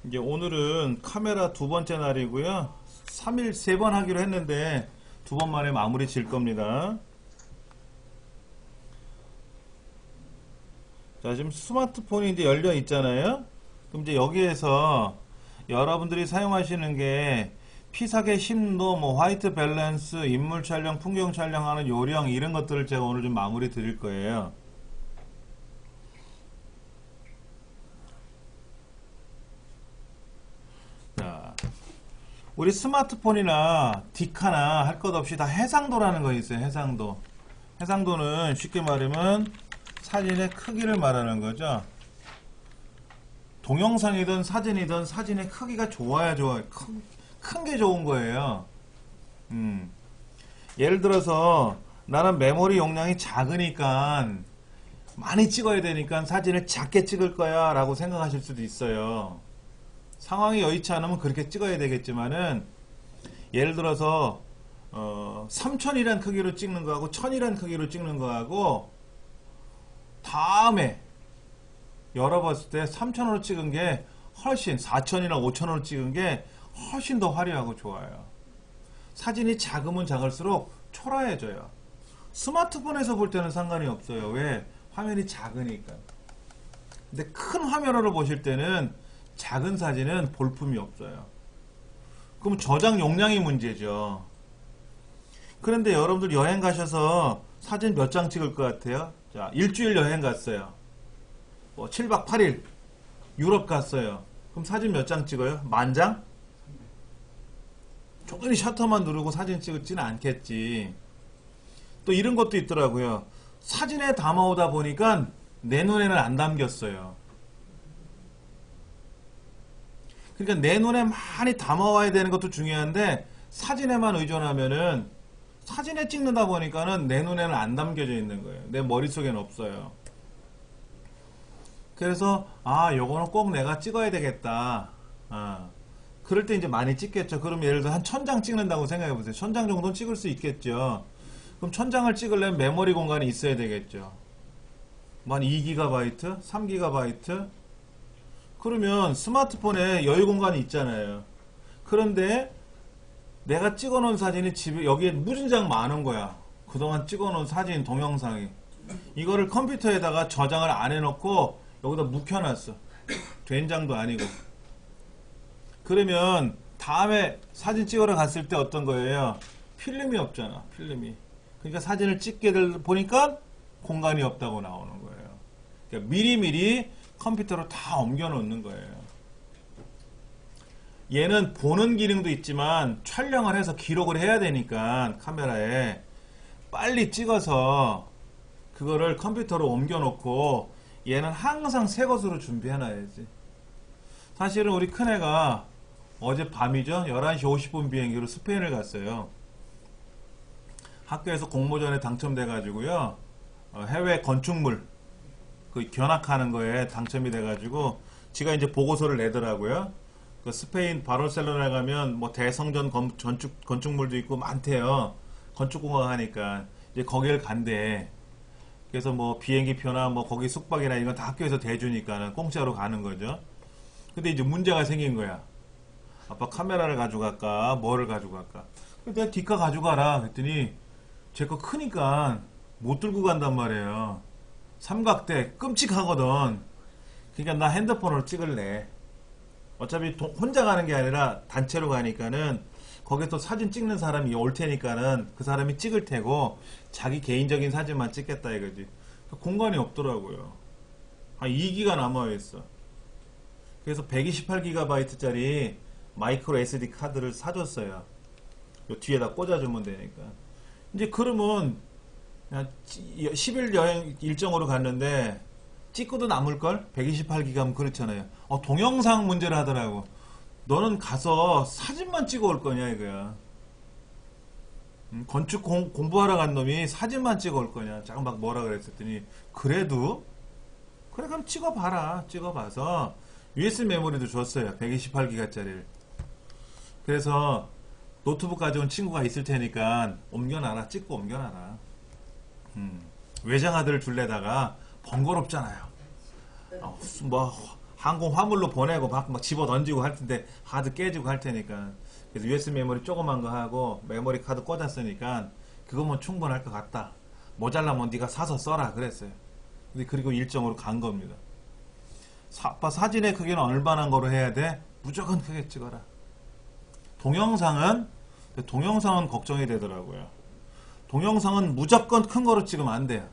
이제 오늘은 카메라 두 번째 날이고요. 3일 세 번 하기로 했는데 두 번 만에 마무리 질 겁니다. 자, 지금 스마트폰이 이제 열려 있잖아요. 그럼 이제 여기에서 여러분들이 사용하시는 게 피사계 심도, 뭐 화이트 밸런스, 인물 촬영, 풍경 촬영하는 요령 이런 것들을 제가 오늘 좀 마무리 드릴 거예요. 자, 우리 스마트폰이나 디카나 할 것 없이 다 해상도라는 거 있어요. 해상도. 해상도는 쉽게 말하면 사진의 크기를 말하는 거죠. 동영상이든 사진이든 사진의 크기가 좋아야 좋아요. 큰 게 좋은 거예요. 예를 들어서 나는 메모리 용량이 작으니까 많이 찍어야 되니까 사진을 작게 찍을 거야 라고 생각하실 수도 있어요. 상황이 여의치 않으면 그렇게 찍어야 되겠지만은 예를 들어서 3000이란 크기로 찍는 거하고 1000이란 크기로 찍는 거하고 다음에 열어봤을 때 3000으로 찍은 게 훨씬 4000이나 5000으로 찍은 게 훨씬 더 화려하고 좋아요. 사진이 작으면 작을수록 초라해져요. 스마트폰에서 볼 때는 상관이 없어요. 왜? 화면이 작으니까. 근데 큰 화면으로 보실 때는 작은 사진은 볼품이 없어요. 그럼 저장 용량이 문제죠. 그런데 여러분들 여행 가셔서 사진 몇 장 찍을 것 같아요? 자, 일주일 여행 갔어요. 뭐 7박 8일 유럽 갔어요. 그럼 사진 몇 장 찍어요? 10,000장? 조금이 셔터만 누르고 사진 찍지는 않겠지. 또 이런 것도 있더라고요. 사진에 담아오다 보니까 내 눈에는 안 담겼어요. 그러니까 내 눈에 많이 담아와야 되는 것도 중요한데 사진에만 의존하면은 사진에 찍는다 보니까는 내 눈에는 안 담겨져 있는 거예요. 내 머릿속에는 없어요. 그래서 요거는 꼭 내가 찍어야 되겠다. 그럴 때 이제 많이 찍겠죠. 그럼 예를 들어 한 1000장 찍는다고 생각해 보세요. 1000장 정도는 찍을 수 있겠죠. 그럼 1000장을 찍으려면 메모리 공간이 있어야 되겠죠. 뭐 한 2GB, 3GB. 그러면 스마트폰에 여유 공간이 있잖아요. 그런데 내가 찍어놓은 사진이 집에 여기에 무진장 많은 거야. 그동안 찍어놓은 사진, 동영상이. 이거를 컴퓨터에다가 저장을 안 해놓고 여기다 묵혀놨어. 된장도 아니고. 그러면 다음에 사진 찍으러 갔을 때 어떤 거예요? 필름이 없잖아. 필름이. 그러니까 사진을 찍게 보니까 공간이 없다고 나오는 거예요. 그러니까 미리미리 컴퓨터로 다 옮겨 놓는 거예요. 얘는 보는 기능도 있지만 촬영을 해서 기록을 해야 되니까 카메라에 빨리 찍어서 그거를 컴퓨터로 옮겨 놓고 얘는 항상 새 것으로 준비해 놔야지. 사실은 우리 큰애가 어제 밤이죠. 11시 50분 비행기로 스페인을 갔어요. 학교에서 공모전에 당첨돼 가지고요. 해외 건축물 그 견학하는 거에 당첨이 돼 가지고 지가 이제 보고서를 내더라고요. 그 스페인 바르셀로나에 가면 뭐 대성전 건축물도 있고 많대요. 건축공학 하니까 이제 거기를 간대. 그래서 뭐 비행기 표나 뭐 거기 숙박이나 이건 다 학교에서 대주니까는 공짜로 가는 거죠. 근데 이제 문제가 생긴 거야. 아빠 카메라를 가져갈까? 뭐를 가져갈까? 내가 디카 가져가라. 그랬더니 제 거 크니까 못 들고 간단 말이에요. 삼각대 끔찍하거든. 그러니까 나 핸드폰으로 찍을래. 어차피 혼자 가는 게 아니라 단체로 가니까는 거기에 또 사진 찍는 사람이 올 테니까는 그 사람이 찍을 테고 자기 개인적인 사진만 찍겠다 이거지. 공간이 없더라고요. 한 2기가 남아있어. 그래서 128GB짜리 마이크로 SD 카드를 사줬어요. 요 뒤에다 꽂아주면 되니까. 이제 그러면 10일 여행 일정으로 갔는데 찍고도 남을걸? 128기가면 그렇잖아요. 동영상 문제를 하더라고. 너는 가서 사진만 찍어 올 거냐 이거야. 건축 공부하러 간 놈이 사진만 찍어 올 거냐. 잠깐 막 뭐라 그랬었더니 그래도 그래 그럼 찍어봐라. 찍어봐서 USB 메모리도 줬어요. 128기가짜리를. 그래서 노트북 가져온 친구가 있을 테니까 옮겨놔라. 찍고 옮겨놔라. 외장하드를 둘래다가 번거롭잖아요. 뭐 항공 화물로 보내고 막 집어 던지고 할 텐데 하드 깨지고 할 테니까. 그래서 USB 메모리 조그만 거 하고 메모리 카드 꽂았으니까 그거면 충분할 것 같다. 모자라면 네가 사서 써라 그랬어요. 근데 그리고 일정으로 간 겁니다. 사진의 크기는 얼마나 거로 해야 돼? 무조건 크게 찍어라. 동영상은 걱정이 되더라고요. 동영상은 무조건 큰 거로 찍으면 안 돼요.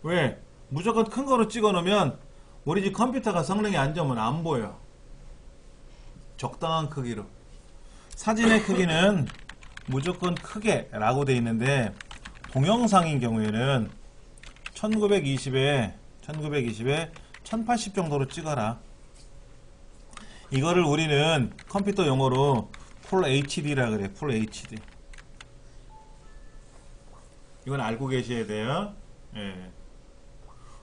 왜? 무조건 큰 거로 찍어 놓으면 우리 집 컴퓨터가 성능이 안 좋으면 안 보여. 적당한 크기로. 사진의 크기는 무조건 크게 라고 돼 있는데 동영상인 경우에는 1920에 1080 정도로 찍어라. 이거를 우리는 컴퓨터 용어로 풀 HD라 그래. 풀 HD. 이건 알고 계셔야 돼요. 예.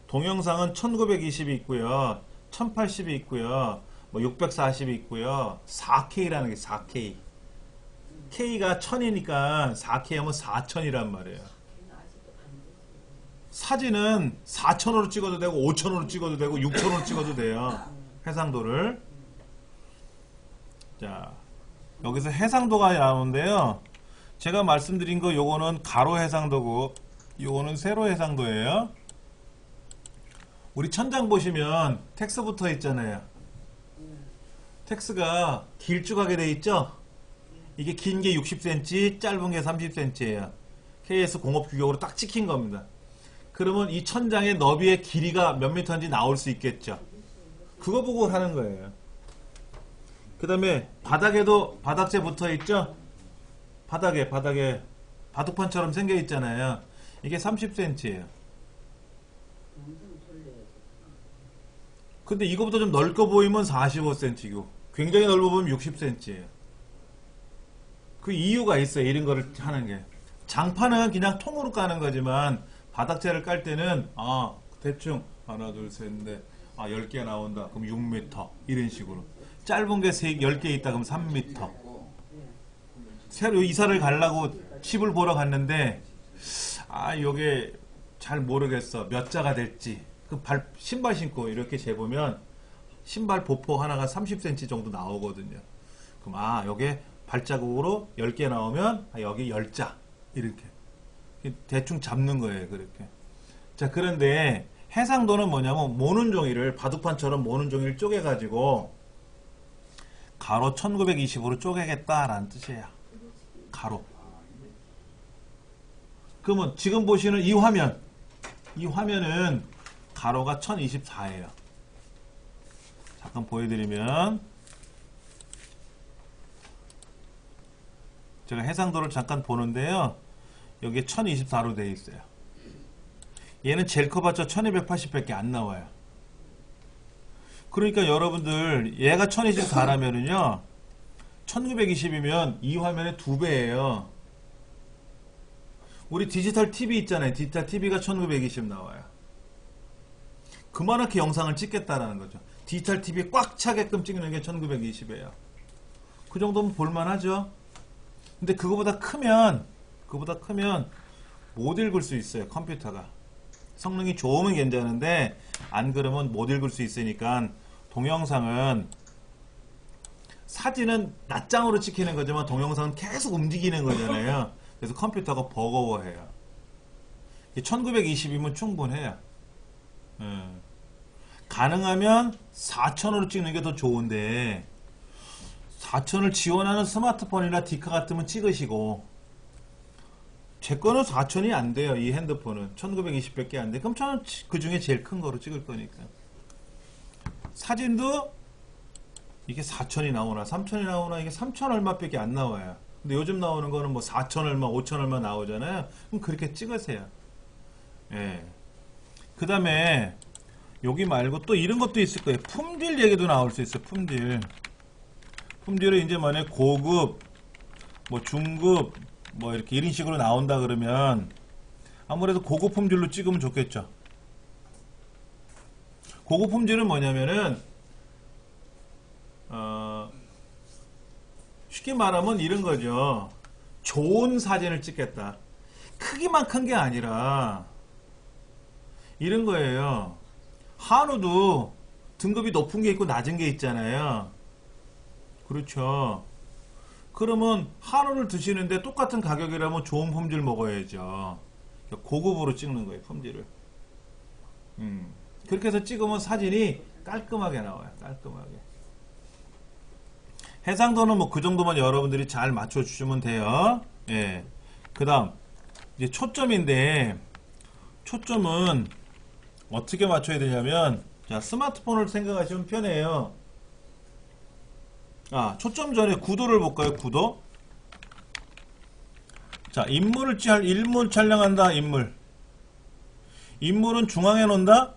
동영상은 1920이 있고요. 1080이 있고요. 뭐 640이 있고요. 4K라는 게 4K. K가 1000이니까 4K 하면 4000이란 말이에요. 사진은 4000으로 찍어도 되고 5000으로 찍어도 되고 6000으로 찍어도 돼요. 해상도를. 자, 여기서 해상도가 나오는데요. 제가 말씀드린 거 요거는 가로 해상도고 요거는 세로 해상도예요. 우리 천장 보시면 텍스 붙어 있잖아요. 텍스가 길쭉하게 돼 있죠? 이게 긴 게 60cm, 짧은 게 30cm예요. KS 공업 규격으로 딱 찍힌 겁니다. 그러면 이 천장의 너비의 길이가 몇 미터인지 나올 수 있겠죠. 그거 보고 하는 거예요. 그 다음에 바닥에도 바닥재 붙어 있죠? 바닥에 바둑판처럼 생겨 있잖아요. 이게 30cm예요. 근데 이거보다 좀 넓어 보이면 45cm고 굉장히 넓어 보이면 60cm예요. 그 이유가 있어요. 이런 거를 하는 게. 장판은 그냥 통으로 까는 거지만 바닥재를 깔 때는 대충 하나 둘 셋 넷 10개 나온다. 그럼 6m 이런 식으로. 짧은 게 10개 있다 그럼 3m. 새로 이사를 가려고 칩을 보러 갔는데 요게 잘 모르겠어. 몇 자가 될지. 그 신발 신고 이렇게 재보면 신발 보폭 하나가 30cm 정도 나오거든요. 그럼 요게 발자국으로 10개 나오면 여기 10자 이렇게 대충 잡는 거예요. 그렇게. 자, 그런데 해상도는 뭐냐면 모는 종이를 바둑판처럼 모는 종이를 쪼개가지고 가로 1920으로 쪼개겠다라는 뜻이에요. 가로. 그러면 지금 보시는 이 화면은 가로가 1024예요. 잠깐 보여드리면 제가 해상도를 잠깐 보는데요. 여기에 1024로 되어 있어요. 얘는 제일 커봤자 1280밖에 안 나와요. 그러니까 여러분들 얘가 1024라면은요 1920이면 이 화면의 2배예요. 우리 디지털 TV 있잖아요. 디지털 TV가 1920 나와요. 그만하게 영상을 찍겠다라는 거죠. 디지털 TV에 꽉 차게끔 찍는 게 1920이에요. 그 정도면 볼만하죠. 근데 그거보다 크면 못 읽을 수 있어요. 컴퓨터가. 성능이 좋으면 괜찮은데 안 그러면 못 읽을 수 있으니까 동영상은 사진은 낮장으로 찍히는 거지만 동영상은 계속 움직이는 거잖아요. 그래서 컴퓨터가 버거워해요. 1920이면 충분해요. 가능하면 4000으로 찍는 게 더 좋은데 4000을 지원하는 스마트폰이나 디카 같으면 찍으시고 제 거는 4000이 안 돼요. 이 핸드폰은 1920밖에 안 돼. 그럼 저는 그 중에 제일 큰 거로 찍을 거니까. 사진도 이게 4000이 나오나 3000이 나오나 이게 3000 얼마밖에 안 나와요. 근데 요즘 나오는 거는 뭐 4000 얼마 5000 얼마 나오잖아요. 그럼 그렇게 찍으세요. 예. 그 다음에 여기 말고 또 이런 것도 있을 거예요. 품질 얘기도 나올 수 있어요. 품질은 이제 만약에 고급 뭐 중급 뭐 이렇게 이런 식으로 나온다 그러면 아무래도 고급 품질로 찍으면 좋겠죠. 고급 품질은 뭐냐면은 쉽게 말하면 이런 거죠. 좋은 사진을 찍겠다. 크기만 큰 게 아니라 이런 거예요. 한우도 등급이 높은 게 있고 낮은 게 있잖아요. 그렇죠. 그러면 한우를 드시는데 똑같은 가격이라면 좋은 품질 먹어야죠. 고급으로 찍는 거예요, 품질을. 그렇게 해서 찍으면 사진이 깔끔하게 나와요. 깔끔하게. 해상도는 뭐 그 정도만 여러분들이 잘 맞춰주시면 돼요. 예. 그 다음, 이제 초점인데, 초점은 어떻게 맞춰야 되냐면, 자, 스마트폰을 생각하시면 편해요. 초점 전에 구도를 볼까요? 구도. 자, 인물 촬영한다, 인물. 인물은 중앙에 놓는다?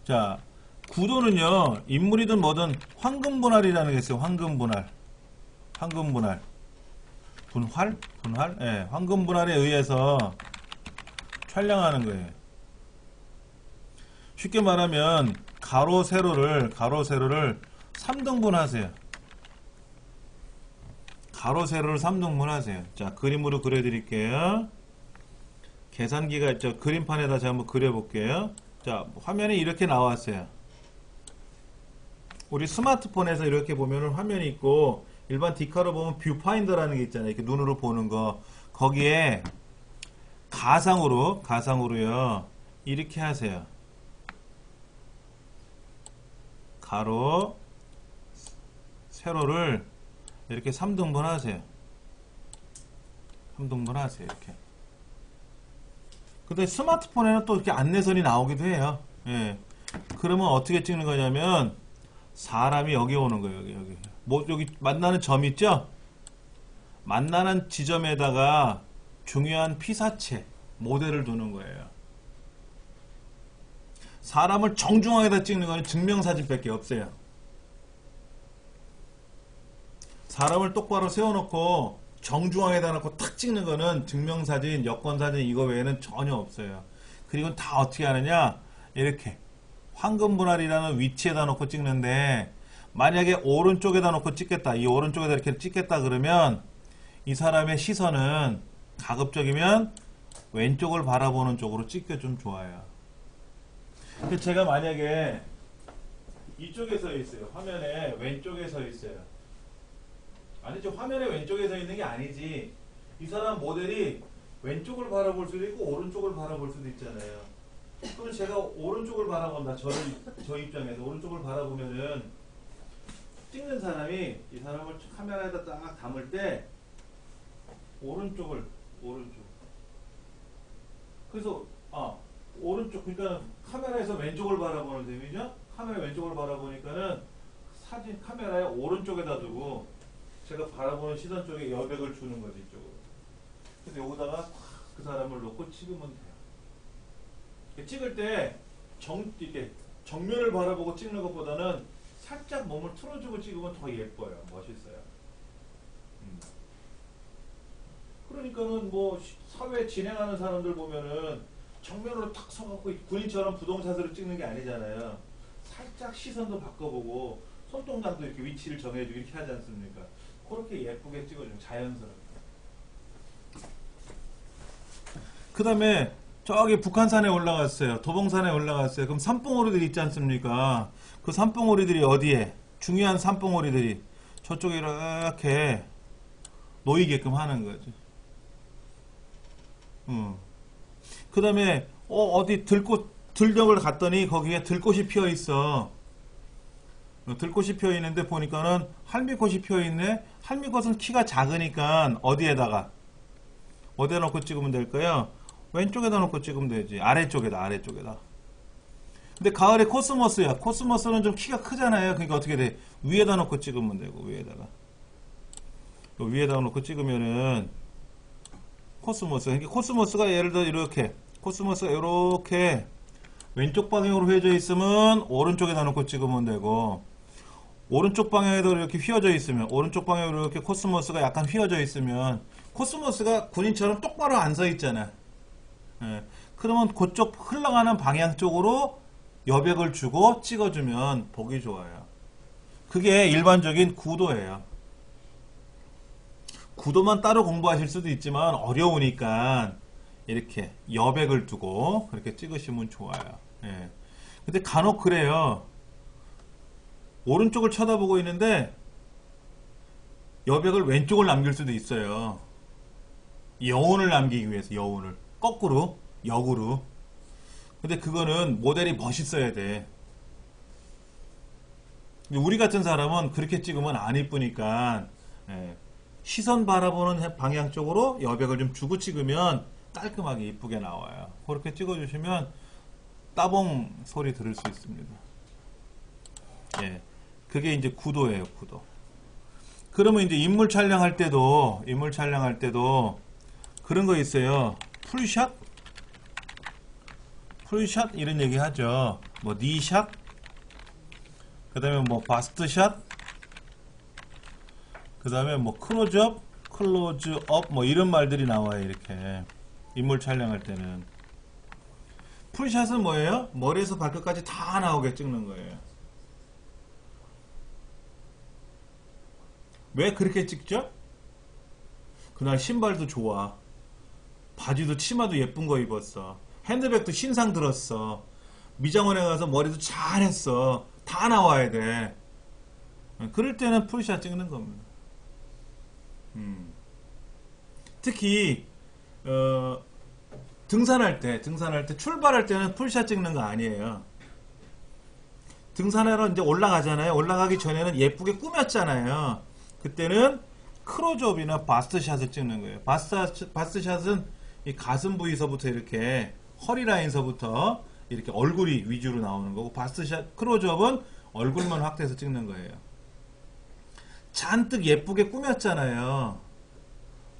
자, 구도는요, 인물이든 뭐든 황금분할이라는 게 있어요. 황금분할. 황금분할. 분활? 분할? 예, 황금분할에 의해서 촬영하는 거예요. 쉽게 말하면, 가로, 세로를 3등분 하세요. 가로, 세로를 3등분 하세요. 자, 그림으로 그려드릴게요. 계산기가 있죠. 그림판에다 제가 한번 그려볼게요. 자, 화면이 이렇게 나왔어요. 우리 스마트폰에서 이렇게 보면 화면이 있고, 일반 디카로 보면 뷰파인더라는 게 있잖아요. 이렇게 눈으로 보는 거. 거기에 가상으로요. 이렇게 하세요. 가로, 세로를 이렇게 3등분 하세요. 3등분 하세요. 이렇게. 근데 스마트폰에는 또 이렇게 안내선이 나오기도 해요. 예. 그러면 어떻게 찍는 거냐면, 사람이 여기 오는 거예요. 여기. 뭐, 여기 만나는 점 있죠? 만나는 지점에다가 중요한 피사체, 모델을 두는 거예요. 사람을 정중앙에다 찍는 거는 증명사진밖에 없어요. 사람을 똑바로 세워놓고 정중앙에다 놓고 탁 찍는 거는 증명사진, 여권사진 이거 외에는 전혀 없어요. 그리고 다 어떻게 하느냐? 이렇게 황금분할이라는 위치에다 놓고 찍는데, 만약에 오른쪽에다 놓고 찍겠다, 이 오른쪽에다 이렇게 찍겠다 그러면 이 사람의 시선은 가급적이면 왼쪽을 바라보는 쪽으로 찍겨 좀 좋아요. 제가 만약에 이쪽에 서 있어요. 화면에 왼쪽에 서 있어요. 아니죠. 화면에 왼쪽에 서 있는 게 아니지. 이 사람 모델이 왼쪽을 바라볼 수도 있고 오른쪽을 바라볼 수도 있잖아요. 그럼 제가 오른쪽을 바라본다. 저 입장에서 오른쪽을 바라보면은 찍는 사람이 이 사람을 카메라에다 딱 담을 때 오른쪽. 그래서 오른쪽, 그러니까 카메라에서 왼쪽을 바라보는 셈이죠. 카메라 왼쪽을 바라보니까는 사진 카메라의 오른쪽에다 두고 제가 바라보는 시선 쪽에 여백을 주는 거지, 이쪽으로. 그래서 여기다가 그 사람을 놓고 찍으면 돼요. 찍을 때 이렇게 정면을 바라보고 찍는 것보다는 살짝 몸을 틀어주고 찍으면 더 예뻐요. 멋있어요. 그러니까는 뭐 사회 진행하는 사람들 보면은 정면으로 탁 서갖고 군인처럼 부동산으로 찍는 게 아니잖아요. 살짝 시선도 바꿔보고 손동작도 이렇게 위치를 정해주고 이렇게 하지 않습니까? 그렇게 예쁘게 찍어주면 자연스럽게. 그 다음에 저기 북한산에 올라갔어요. 도봉산에 올라갔어요. 그럼 산봉우리들이 있지 않습니까? 그 산봉우리들이 어디에? 중요한 산봉우리들이 저쪽에 이렇게 놓이게끔 하는 거죠. 그 다음에 어디 들녘을 갔더니 거기에 들꽃이 피어 있어. 들꽃이 피어 있는데 보니까는 할미꽃이 피어 있네. 할미꽃은 키가 작으니까 어디에다 놓고 찍으면 될까요? 왼쪽에다 놓고 찍으면 되지. 아래쪽에다. 근데 가을에 코스모스야. 코스모스는 좀 키가 크잖아요. 그러니까 어떻게 돼? 위에다 놓고 찍으면 되고, 위에다가 놓고 찍으면은 그러니까 코스모스가 예를 들어 이렇게 코스모스가 이렇게 왼쪽 방향으로 휘어져 있으면 오른쪽에다 놓고 찍으면 되고, 오른쪽 방향에도 이렇게 휘어져 있으면, 오른쪽 방향으로 이렇게 코스모스가 약간 휘어져 있으면, 코스모스가 군인처럼 똑바로 안 서 있잖아. 예. 그러면 그쪽 흘러가는 방향 쪽으로 여백을 주고 찍어주면 보기 좋아요. 그게 일반적인 구도예요. 구도만 따로 공부하실 수도 있지만 어려우니까 이렇게 여백을 두고 그렇게 찍으시면 좋아요. 예. 근데 간혹 그래요. 오른쪽을 쳐다보고 있는데 여백을 왼쪽을 남길 수도 있어요. 여운을 남기기 위해서 여운을 거꾸로 역으로. 근데 그거는 모델이 멋있어야 돼. 근데 우리 같은 사람은 그렇게 찍으면 안 이쁘니까 예, 시선 바라보는 방향 쪽으로 여백을 좀 주고 찍으면 깔끔하게 이쁘게 나와요. 그렇게 찍어주시면 따봉 소리 들을 수 있습니다. 예, 그게 이제 구도예요, 구도. 그러면 이제 인물 촬영할 때도 그런 거 있어요. 풀샷? 풀샷 이런 얘기 하죠. 뭐 니샷? 그 다음에 뭐 바스트샷? 그 다음에 뭐 클로즈업? 클로즈업? 뭐 이런 말들이 나와요. 이렇게 인물 촬영할 때는. 풀샷은 뭐예요? 머리에서 발끝까지 다 나오게 찍는 거예요. 왜 그렇게 찍죠? 그날 신발도 좋아. 바지도 치마도 예쁜 거 입었어. 핸드백도 신상 들었어. 미장원에 가서 머리도 잘했어. 다 나와야 돼. 그럴 때는 풀샷 찍는 겁니다. 특히 등산할 때 출발할 때는 풀샷 찍는 거 아니에요. 등산하러 이제 올라가잖아요. 올라가기 전에는 예쁘게 꾸몄잖아요. 그때는 크로즈업이나 바스트샷을 찍는 거예요. 바스트샷은 이 가슴 부위서부터 이렇게 허리 라인서부터 이렇게 얼굴이 위주로 나오는 거고, 바스트샷, 크로즈업은 얼굴만 확대해서 찍는 거예요. 잔뜩 예쁘게 꾸몄잖아요.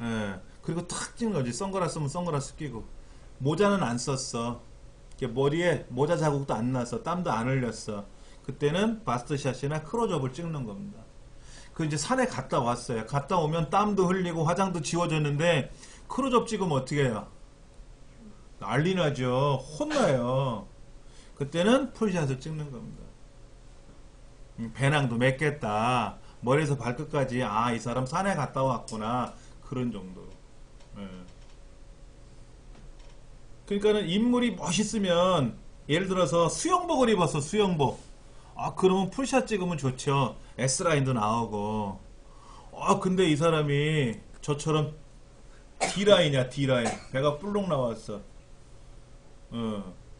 예. 그리고 탁 찍는 거지. 선글라스면 선글라스 끼고. 모자는 안 썼어. 머리에 모자 자국도 안 났어. 땀도 안 흘렸어. 그때는 바스트샷이나 크로즈업을 찍는 겁니다. 그 이제 산에 갔다 왔어요. 갔다 오면 땀도 흘리고 화장도 지워졌는데 크로즈업 찍으면 어떻게 해요? 난리 나죠. 혼나요. 그때는 풀샷을 찍는 겁니다. 배낭도 맸겠다. 머리에서 발끝까지 아, 이 사람 산에 갔다 왔구나. 그런 정도로. 예. 그러니까는 인물이 멋있으면 예를 들어서 수영복을 입었어. 수영복. 아, 그러면 풀샷 찍으면 좋죠. S라인도 나오고. 근데 이 사람이 저처럼 D라인이야. D라인. 배가 뿔룩 나왔어.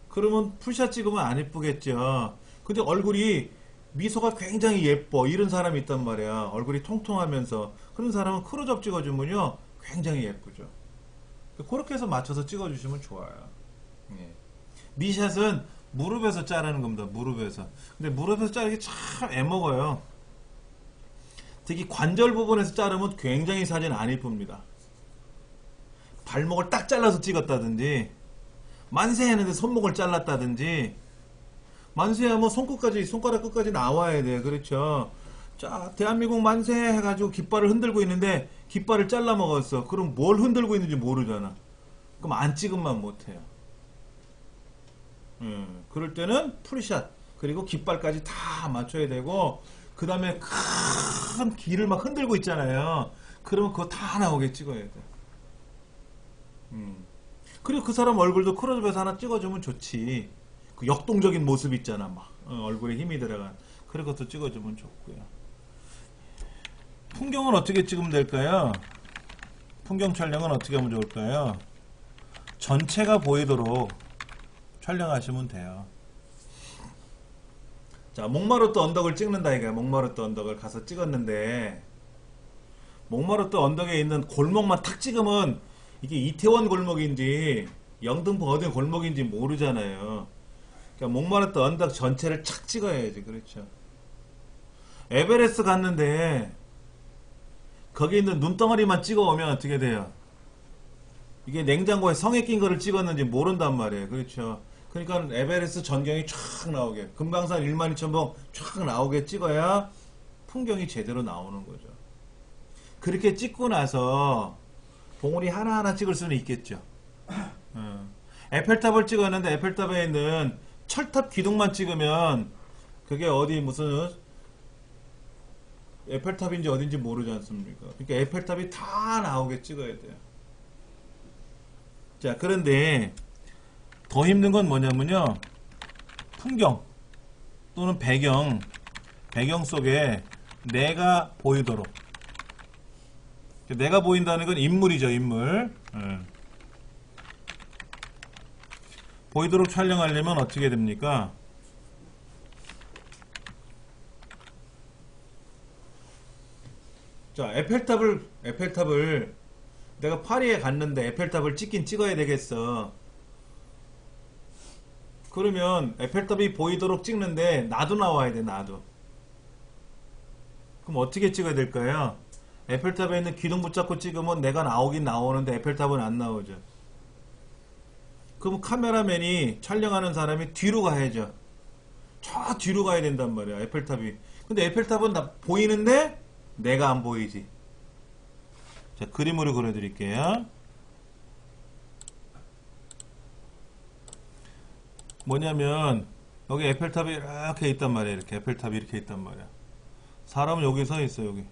그러면 풀샷 찍으면 안 예쁘겠죠. 근데 얼굴이 미소가 굉장히 예뻐. 이런 사람이 있단 말이야. 얼굴이 통통하면서. 그런 사람은 크로즈업 찍어주면요. 굉장히 예쁘죠. 그렇게 해서 맞춰서 찍어주시면 좋아요. 예. 니샷은 무릎에서 자르는 겁니다. 무릎에서. 근데 무릎에서 자르기 참 애먹어요. 특히 관절 부분에서 자르면 굉장히 사진 안 이쁩니다. 발목을 딱 잘라서 찍었다든지, 만세 했는데 손목을 잘랐다든지, 만세하면 손가락 끝까지 나와야 돼. 그렇죠. 자, 대한민국 만세 해가지고 깃발을 흔들고 있는데 깃발을 잘라 먹었어. 그럼 뭘 흔들고 있는지 모르잖아. 그럼 안 찍으면 못해요. 그럴 때는 풀샷 그리고 깃발까지 다 맞춰야 되고, 그 다음에 큰 길을 막 흔들고 있잖아요. 그러면 그거 다 나오게 찍어야 돼. 그리고 그 사람 얼굴도 크로즈업에서 하나 찍어주면 좋지. 그 역동적인 모습 있잖아. 막 얼굴에 힘이 들어간 그런 것도 찍어주면 좋고요. 풍경은 어떻게 찍으면 될까요? 풍경 촬영은 어떻게 하면 좋을까요? 전체가 보이도록 촬영하시면 돼요. 자, 몽마르트 언덕을 찍는다 이거야. 몽마르트 언덕을 가서 찍었는데, 몽마르트 언덕에 있는 골목만 탁 찍으면 이게 이태원 골목인지 영등포 어디 골목인지 모르잖아요. 그러니까 몽마르트 언덕 전체를 착 찍어야지. 그렇죠. 에베레스트 갔는데 거기 있는 눈덩어리만 찍어오면 어떻게 돼요? 이게 냉장고에 성에 낀 거를 찍었는지 모른단 말이에요. 그렇죠. 그러니까 에베레스트 전경이 쫙 나오게, 금강산 12,000봉 쫙 나오게 찍어야 풍경이 제대로 나오는 거죠. 그렇게 찍고 나서 봉우리 하나하나 찍을 수는 있겠죠. 에펠탑을 찍었는데 에펠탑에 있는 철탑 기둥만 찍으면 그게 어디 무슨 에펠탑인지 어딘지 모르지 않습니까? 그러니까 에펠탑이 다 나오게 찍어야 돼요. 자, 그런데 더 힘든 건 뭐냐면요. 풍경 또는 배경 속에 내가 보이도록. 내가 보인다는 건 인물이죠, 인물. 보이도록 촬영하려면 어떻게 됩니까? 자, 에펠탑을 내가 파리에 갔는데 에펠탑을 찍긴 찍어야 되겠어. 그러면 에펠탑이 보이도록 찍는데 나도 나와야 돼, 나도. 그럼 어떻게 찍어야 될까요? 에펠탑에 있는 기둥 붙잡고 찍으면 내가 나오긴 나오는데 에펠탑은 안 나오죠. 그럼 카메라맨이 촬영하는 사람이 뒤로 가야죠. 저 뒤로 가야 된단 말이야, 에펠탑이. 근데 에펠탑은 보이는데 내가 안 보이지. 자, 그림으로 그려드릴게요. 뭐냐면 여기 에펠탑이 이렇게 있단 말이야. 이렇게 에펠탑이 이렇게 있단 말이야. 사람은 여기 서 있어. 여기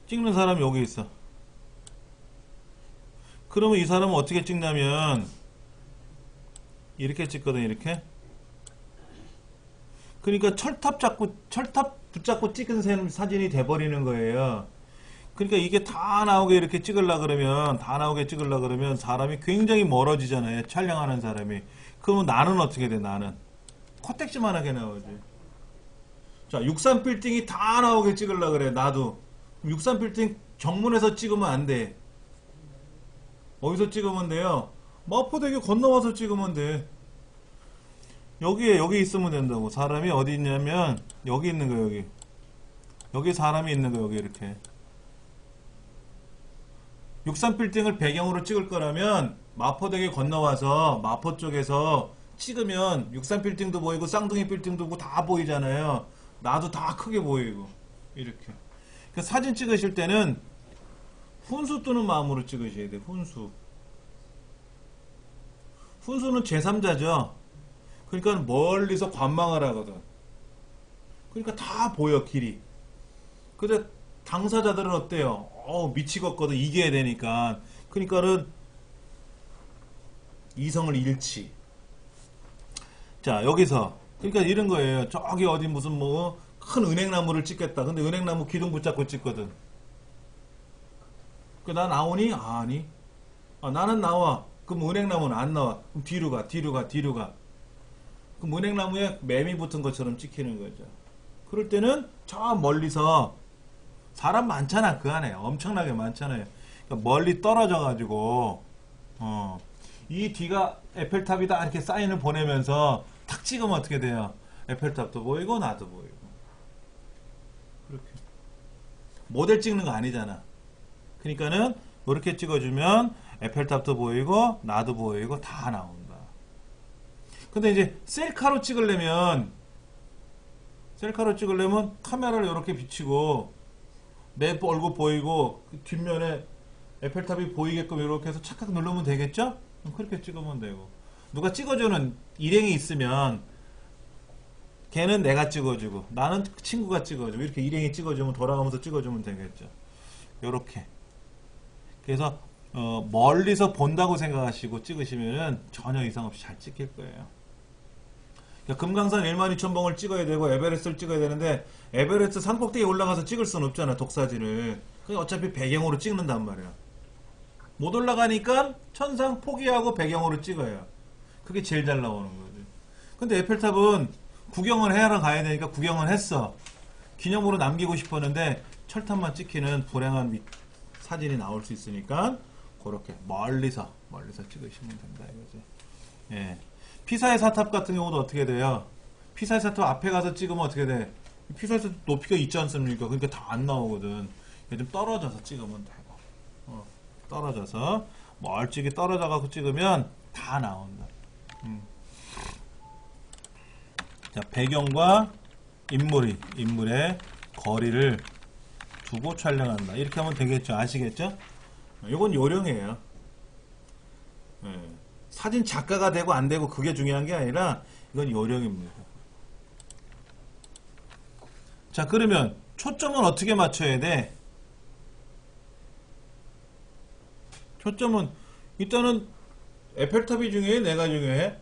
찍는 사람이 여기 있어. 그러면 이 사람은 어떻게 찍냐면 이렇게 찍거든. 이렇게. 그러니까 철탑 붙잡고 찍은 사진이 돼버리는 거예요. 그러니까 이게 다 나오게 이렇게 찍으려 그러면 사람이 굉장히 멀어지잖아요. 촬영하는 사람이. 그러면 나는 어떻게 돼? 나는 코딱지만하게 나오지. 자, 63 빌딩이 다 나오게 찍으려 그래. 나도. 63 빌딩 정문에서 찍으면 안 돼. 어디서 찍으면 돼요? 마포대교 건너와서 찍으면 돼. 여기 있으면 된다고. 사람이 어디 있냐면 여기 있는 거. 여기 사람이 있는 거. 여기 이렇게 63빌딩을 배경으로 찍을 거라면 마포대교 건너와서 마포 쪽에서 찍으면 63빌딩도 보이고 쌍둥이 빌딩도 보고 다 보이잖아요. 나도 다 크게 보이고. 이렇게. 그러니까 사진 찍으실 때는 훈수 뜨는 마음으로 찍으셔야 돼. 훈수는 제3자죠. 그러니까 멀리서 관망을 하거든. 그러니까 다 보여, 길이. 근데 당사자들은 어때요? 미치겠거든. 이겨야 되니까. 그러니까는 이성을 잃지. 자, 여기서 그러니까 이런 거예요. 저기 어디 무슨 뭐 큰 은행나무를 찍겠다. 근데 은행나무 기둥 붙잡고 찍거든. 나 나오니? 아니. 나는 나와. 그럼 은행나무는 안 나와. 그럼 뒤로 가. 그럼 은행나무에 매미 붙은 것처럼 찍히는 거죠. 그럴 때는 저 멀리서 사람 많잖아. 그 안에 엄청나게 많잖아요. 그러니까 멀리 떨어져 가지고 이 뒤가 에펠탑이다 이렇게 사인을 보내면서 탁 찍으면 어떻게 돼요? 에펠탑도 보이고 나도 보이고. 그렇게 모델 찍는 거 아니잖아. 그러니까는 이렇게 찍어주면 에펠탑도 보이고 나도 보이고 다 나온다. 근데 이제 셀카로 찍으려면 카메라를 이렇게 비치고 내 얼굴 보이고 그 뒷면에 에펠탑이 보이게끔 이렇게 해서 착각 누르면 되겠죠? 그렇게 찍으면 되고. 누가 찍어주는 일행이 있으면 걔는 내가 찍어주고 나는 친구가 찍어주고 이렇게 일행이 찍어주면 돌아가면서 찍어주면 되겠죠. 요렇게. 그래서 멀리서 본다고 생각하시고 찍으시면은 전혀 이상 없이 잘 찍힐 거예요. 그러니까 금강산 12,000봉을 찍어야 되고 에베레스트를 찍어야 되는데 에베레스트 산꼭대기에 올라가서 찍을 수는 없잖아. 독사진을. 그냥 어차피 배경으로 찍는단 말이야. 못 올라가니까 천상 포기하고 배경으로 찍어요. 그게 제일 잘 나오는 거지. 근데 에펠탑은 구경을 해야 가야 되니까 구경을 했어. 기념으로 남기고 싶었는데 철탑만 찍히는 불행한 사진이 나올 수 있으니까 그렇게 멀리서 찍으시면 된다 이거지. 예. 피사의 사탑 같은 경우도 어떻게 돼요? 피사의 사탑 앞에 가서 찍으면 어떻게 돼? 피사의 사탑 높이가 있지 않습니까? 그러니까 다 안 나오거든. 좀 떨어져서 찍으면 되고. 떨어져서 멀찍이 떨어져 갖고 찍으면 다 나온다. 자, 배경과 인물의 거리를 두고 촬영한다. 이렇게 하면 되겠죠? 아시겠죠? 이건 요령이에요. 네. 사진 작가가 되고 안 되고 그게 중요한 게 아니라 이건 요령입니다. 자, 그러면 초점은 어떻게 맞춰야 돼? 초점은 일단은 에펠탑이 중요해? 내가 중요해?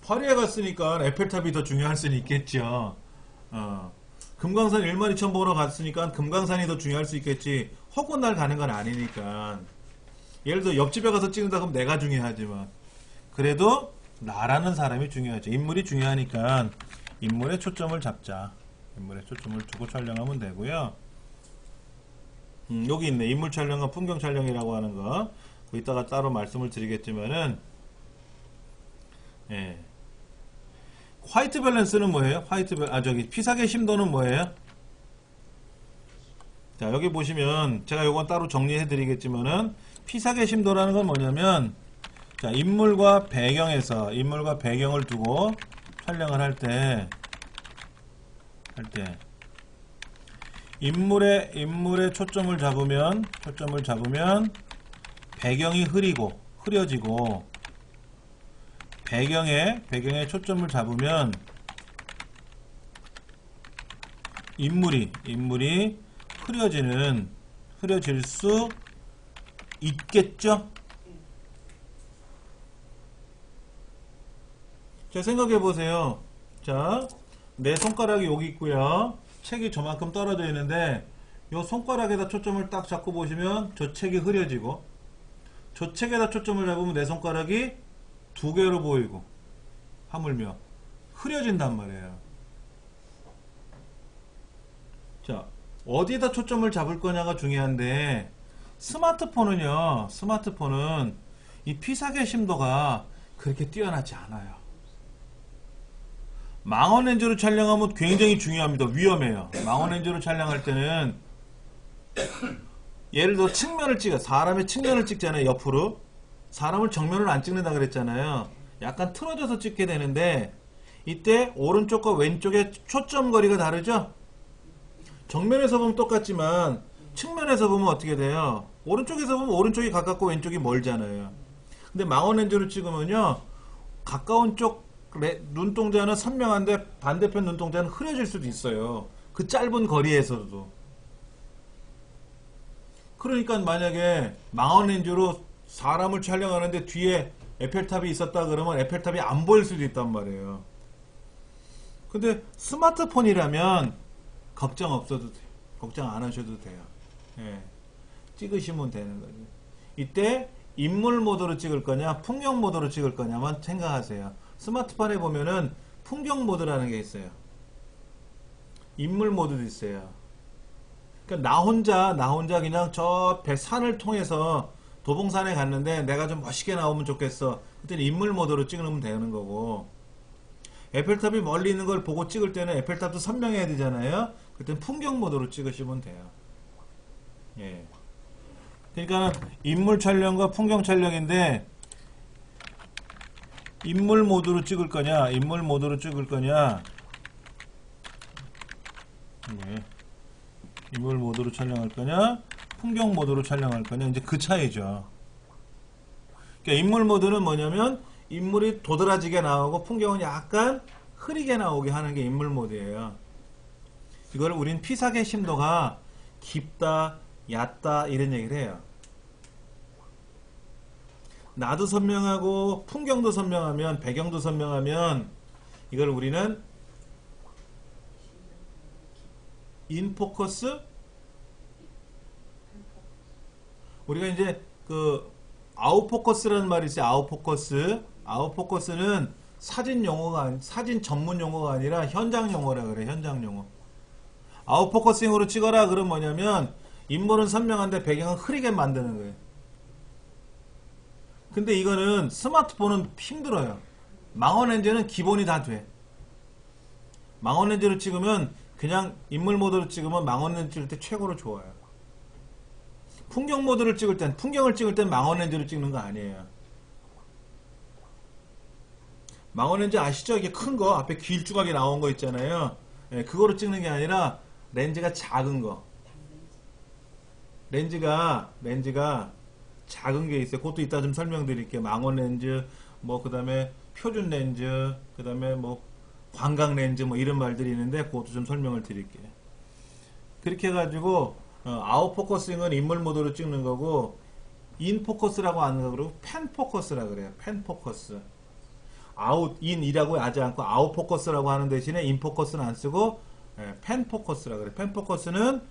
파리에 갔으니까 에펠탑이 더 중요할 수는 있겠죠. 금강산 1만 2천 보러 갔으니까 금강산이 더 중요할 수 있겠지. 허구한 날 가는 건 아니니까. 예를 들어 옆집에 가서 찍는다 그러면 내가 중요하지만 그래도 나라는 사람이 중요하죠. 인물이 중요하니까 인물에 초점을 잡자. 인물에 초점을 두고 촬영하면 되고요. 여기 있네. 인물 촬영과 풍경 촬영이라고 하는 거. 이따가 따로 말씀을 드리겠지만은, 예. 화이트 밸런스는 뭐예요? 피사계 심도는 뭐예요? 자, 여기 보시면, 제가 요건 따로 정리해 드리겠지만은, 피사계 심도라는 건 뭐냐면, 자, 인물과 배경을 두고 촬영을 할 때, 인물에 초점을 잡으면 배경이 흐려지고 배경에 초점을 잡으면 인물이 흐려질 수 있겠죠? 자, 생각해 보세요. 자, 내 손가락이 여기 있고요. 책이 저만큼 떨어져 있는데 요 손가락에다 초점을 딱 잡고 보시면 저 책이 흐려지고 저 책에다 초점을 잡으면 내 손가락이 두 개로 보이고 하물며 흐려진단 말이에요. 자, 어디에다 초점을 잡을 거냐가 중요한데 스마트폰은 이 피사계 심도가 그렇게 뛰어나지 않아요. 망원렌즈로 촬영하면 굉장히 중요합니다. 위험해요. 망원렌즈로 촬영할 때는 예를 들어 사람의 측면을 찍잖아요. 옆으로. 사람을 정면으로 안 찍는다 그랬잖아요. 약간 틀어져서 찍게 되는데 이때 오른쪽과 왼쪽의 초점 거리가 다르죠? 정면에서 보면 똑같지만 측면에서 보면 어떻게 돼요? 오른쪽에서 보면 오른쪽이 가깝고 왼쪽이 멀잖아요. 근데 망원렌즈로 찍으면요. 가까운 쪽 눈동자는 선명한데 반대편 눈동자는 흐려질 수도 있어요. 그 짧은 거리에서도. 그러니까 만약에 망원렌즈로 사람을 촬영하는데 뒤에 에펠탑이 있었다 그러면 에펠탑이 안 보일 수도 있단 말이에요. 근데 스마트폰이라면 걱정 없어도 돼요. 걱정 안 하셔도 돼요. 예. 찍으시면 되는 거죠. 이때 인물 모드로 찍을 거냐 풍경 모드로 찍을 거냐만 생각하세요. 스마트폰에 보면은 풍경 모드라는 게 있어요. 인물 모드도 있어요. 그러니까 나 혼자 그냥 저 산을 통해서 도봉산에 갔는데 내가 좀 멋있게 나오면 좋겠어. 그때는 인물 모드로 찍으면 되는 거고 에펠탑이 멀리 있는 걸 보고 찍을 때는 에펠탑도 선명해야 되잖아요. 그때는 풍경 모드로 찍으시면 돼요. 예. 그러니까 인물 촬영과 풍경 촬영인데 인물 모드로 찍을 거냐 네. 인물 모드로 촬영할 거냐 풍경 모드로 촬영할 거냐 이제 그 차이죠. 그러니까 인물 모드는 뭐냐면 인물이 도드라지게 나오고 풍경은 약간 흐리게 나오게 하는 게 인물 모드예요. 이걸 우린 피사계 심도가 깊다 얕다 이런 얘기를 해요. 나도 선명하고 풍경도 선명하면 배경도 선명하면 이걸 우리는 인포커스 우리가 이제 그 아웃포커스라는 말이 있어요. 아웃포커스는 사진 전문 용어가 아니라 현장 용어라 그래. 현장 용어. 아웃포커싱으로 찍어라 그럼 뭐냐면 인물은 선명한데 배경은 흐리게 만드는 거예요. 근데 이거는 스마트폰은 힘들어요. 망원렌즈는 기본이 다 돼. 망원렌즈로 찍으면 그냥 인물 모드로 찍으면 망원렌즈 찍을 때 최고로 좋아요. 풍경을 찍을 땐 망원렌즈로 찍는 거 아니에요. 망원렌즈 아시죠? 이게 큰 거 앞에 길쭉하게 나온 거 있잖아요. 예, 그거로 찍는 게 아니라 렌즈가 작은 거. 렌즈가 작은 게 있어요. 그것도 이따 좀 설명드릴게요. 망원 렌즈, 그 다음에 표준 렌즈, 그 다음에 광각 렌즈, 이런 말들이 있는데, 그것도 좀 설명을 드릴게요. 그렇게 해가지고, 아웃 포커싱은 인물 모드로 찍는 거고, 인 포커스라고 하는 거 그러고 펜 포커스라 그래요. 펜 포커스. 아웃 인이라고 하지 않고 아웃 포커스라고 하는 대신에 인 포커스는 안 쓰고 펜 포커스라 그래. 펜 포커스는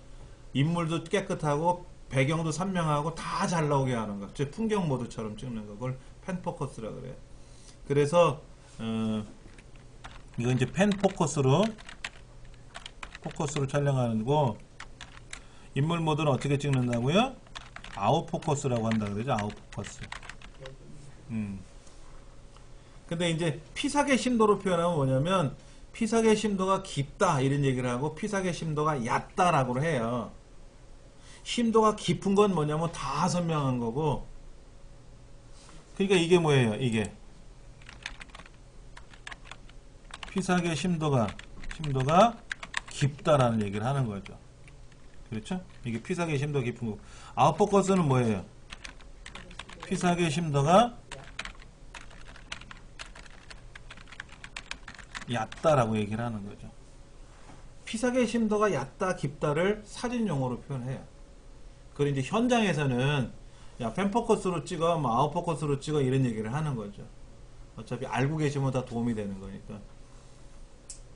인물도 깨끗하고 배경도 선명하고 다 잘 나오게 하는 거. 즉 풍경 모드처럼 찍는 거. 그걸 펜 포커스라 그래. 그래서 이거 이제 펜 포커스로 촬영하는 거고, 인물 모드는 어떻게 찍는다고요? 아웃 포커스라고 한다 그러죠. 아웃 포커스. 근데 이제 피사계 심도로 표현하면 뭐냐면, 피사계 심도가 깊다 이런 얘기를 하고 피사계 심도가 얕다라고 해요. 심도가 깊은 건 뭐냐면 다 선명한 거고, 그러니까 이게 뭐예요? 이게 피사계 심도가 깊다라는 얘기를 하는 거죠. 그렇죠? 이게 피사계 심도가 깊은 거고, 아웃포커스는 뭐예요? 피사계 심도가 얕다라고 얘기를 하는 거죠. 피사계 심도가 얕다, 깊다를 사진 용어로 표현해요. 그걸 이제 현장에서는 야, 펜포커스로 찍어, 뭐 아웃포커스로 찍어 이런 얘기를 하는 거죠. 어차피 알고 계시면 다 도움이 되는 거니까.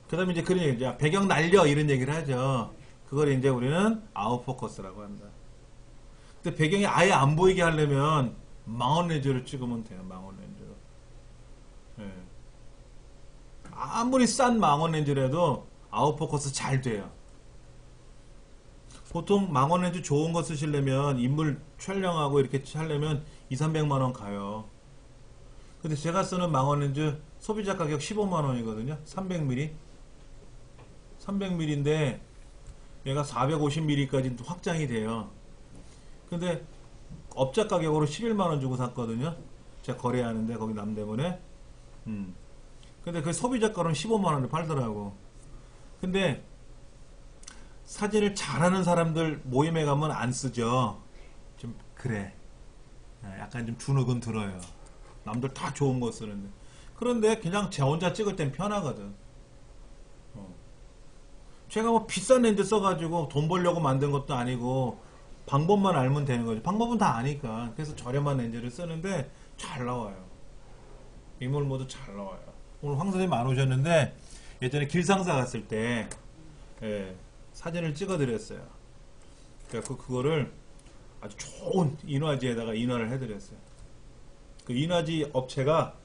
그 다음에 이제 그런 얘기죠. 배경 날려 이런 얘기를 하죠. 그걸 이제 우리는 아웃포커스라고 한다. 근데 배경이 아예 안 보이게 하려면 망원 렌즈를 찍으면 돼요. 망원 렌즈로. 예. 아무리 싼 망원 렌즈라도 아웃포커스 잘 돼요. 보통 망원 렌즈 좋은 거 쓰시려면 인물 촬영하고 이렇게 하려면 2,300만원 가요. 근데 제가 쓰는 망원 렌즈 소비자 가격 15만원이거든요. 300mm. 300mm인데 얘가 450mm까지 확장이 돼요. 근데 업자 가격으로 11만원 주고 샀거든요. 제가 거래하는데 거기 남대문에. 근데 그 소비자가로는 15만원에 팔더라고. 근데 사진을 잘하는 사람들 모임에 가면 안 쓰죠. 좀 그래. 약간 좀 주눅은 들어요. 남들 다 좋은 거 쓰는데. 그런데 그냥 제 혼자 찍을 땐 편하거든. 제가 뭐 비싼 렌즈 써가지고 돈 벌려고 만든 것도 아니고 방법만 알면 되는 거죠. 방법은 다 아니까. 그래서 저렴한 렌즈를 쓰는데 잘 나와요. 인물 모두 잘 나와요. 오늘 황 선생님 안 오셨는데 예전에 길상사 갔을 때 사진을 찍어 드렸어요. 그래서 그거를 아주 좋은 인화지에다가 인화를 해 드렸어요. 그 인화지 업체가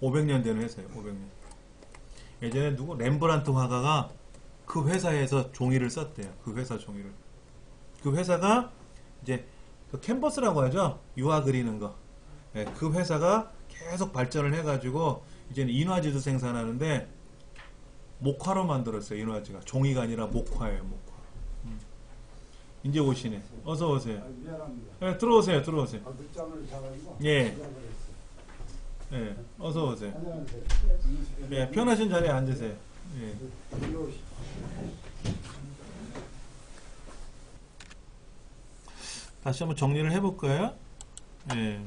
500년 되는 회사예요. 500년. 예전에 누구 렘브란트 화가가 그 회사에서 종이를 썼대요. 그 회사 종이를. 그 회사가 이제 그 캔버스라고 하죠. 유화 그리는 거. 그 회사가 계속 발전을 해가지고 이제는 인화지도 생산하는데 목화로 만들었어요. 인화지가 종이가 아니라 목화예요. 목화. 이제 오시네. 어서 오세요. 미안합니다. 들어오세요. 들어오세요. 늦잠을 자가지고. 예. 어서 오세요. 안녕하세요. 예, 편하신 자리에 앉으세요. 예. 다시 한번 정리를 해볼까요? 예.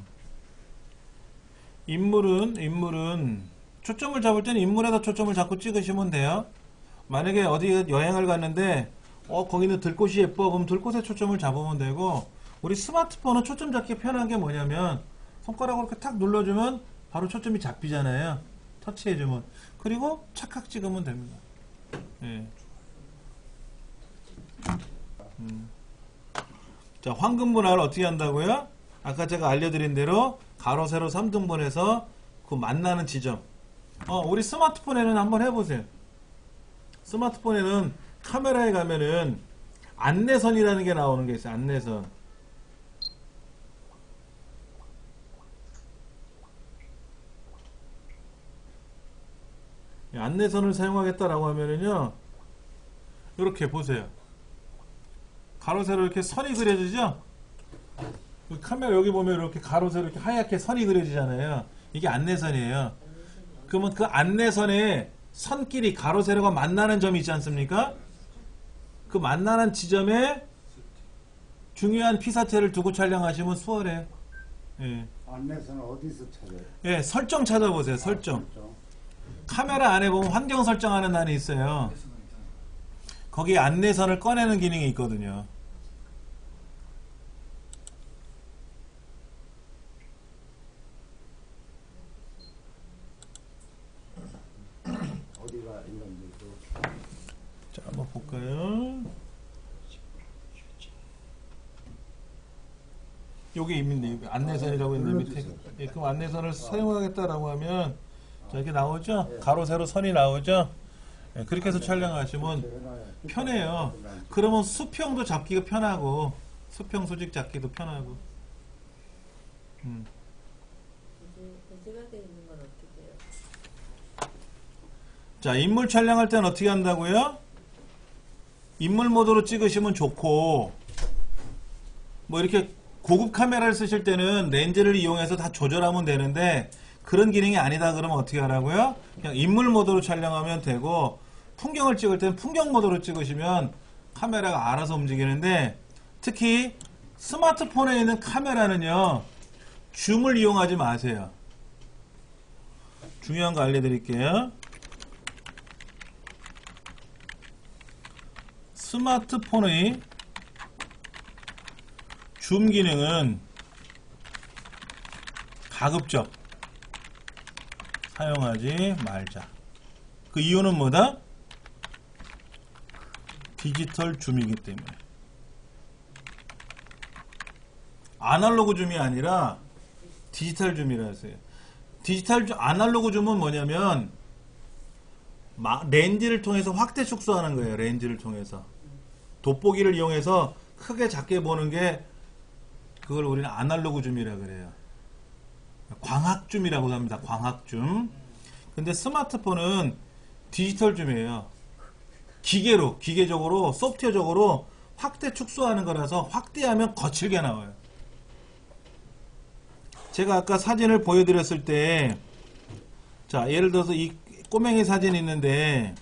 인물은 초점을 잡을 때는 인물에다 초점을 잡고 찍으시면 돼요. 만약에 어디 여행을 갔는데 거기는 들꽃이 예뻐 그럼 들꽃에 초점을 잡으면 되고, 우리 스마트폰은 초점 잡기 편한 게 뭐냐면 손가락으로 이렇게 탁 눌러주면 바로 초점이 잡히잖아요. 터치해주면. 그리고 착각 찍으면 됩니다. 예. 자, 황금분할을 어떻게 한다고요? 아까 제가 알려드린 대로 가로, 세로, 3등분해서 그 만나는 지점. 우리 스마트폰에는 한번 해보세요. 스마트폰에는 카메라에 가면은 안내선이라는 게 나오는 게 있어요. 안내선. 안내선을 사용하겠다라고 하면은요, 이렇게 보세요. 가로, 세로 이렇게 선이 그려지죠? 카메라 여기 보면 이렇게 가로, 세로 이렇게 하얗게 선이 그려지잖아요. 이게 안내선이에요. 그러면 그 안내선에 선끼리 가로, 세로가 만나는 점이 있지 않습니까? 그 만나는 지점에 중요한 피사체를 두고 촬영하시면 수월해요. 예. 안내서는 어디서 찾아요? 예, 설정 찾아보세요. 설정. 카메라 안에 보면 환경 설정하는 난이 있어요. 거기 안내선을 꺼내는 기능이 있거든요. 자, 한번 볼까요? 요게 있는데 여기 안내선이라고 있는데 밑에 예, 그럼 안내선을 사용하겠다라고 하면 자, 이렇게 나오죠? 가로 세로 선이 나오죠? 예, 그렇게 해서 촬영하시면 편해요. 그러면 수평도 잡기가 편하고 수평 수직 잡기도 편하고. 배제가 되어 있는 건 어떻게 돼요? 자, 인물 촬영할 때는 어떻게 한다고요? 인물 모드로 찍으시면 좋고, 뭐 이렇게 고급 카메라를 쓰실 때는 렌즈를 이용해서 다 조절하면 되는데, 그런 기능이 아니다 그러면 어떻게 하라고요? 그냥 인물 모드로 촬영하면 되고, 풍경을 찍을 때는 풍경 모드로 찍으시면 카메라가 알아서 움직이는데, 특히 스마트폰에 있는 카메라는요, 줌을 이용하지 마세요. 중요한 거 알려드릴게요. 스마트폰의 줌 기능은 가급적 사용하지 말자. 그 이유는 뭐다? 디지털 줌이기 때문에. 아날로그 줌이 아니라 디지털 줌이라 하세요. 디지털 줌, 아날로그 줌은 뭐냐면 렌즈를 통해서 확대 축소하는 거예요. 렌즈를 통해서 돋보기를 이용해서 크게 작게 보는 게 그걸 우리는 아날로그 줌이라 그래요. 광학 줌이라고 합니다. 광학 줌. 근데 스마트폰은 디지털 줌이에요. 기계적으로 소프트웨어적으로 확대 축소하는 거라서 확대하면 거칠게 나와요. 제가 아까 사진을 보여드렸을 때, 자, 예를 들어서 이 꼬맹이 사진이 있는데,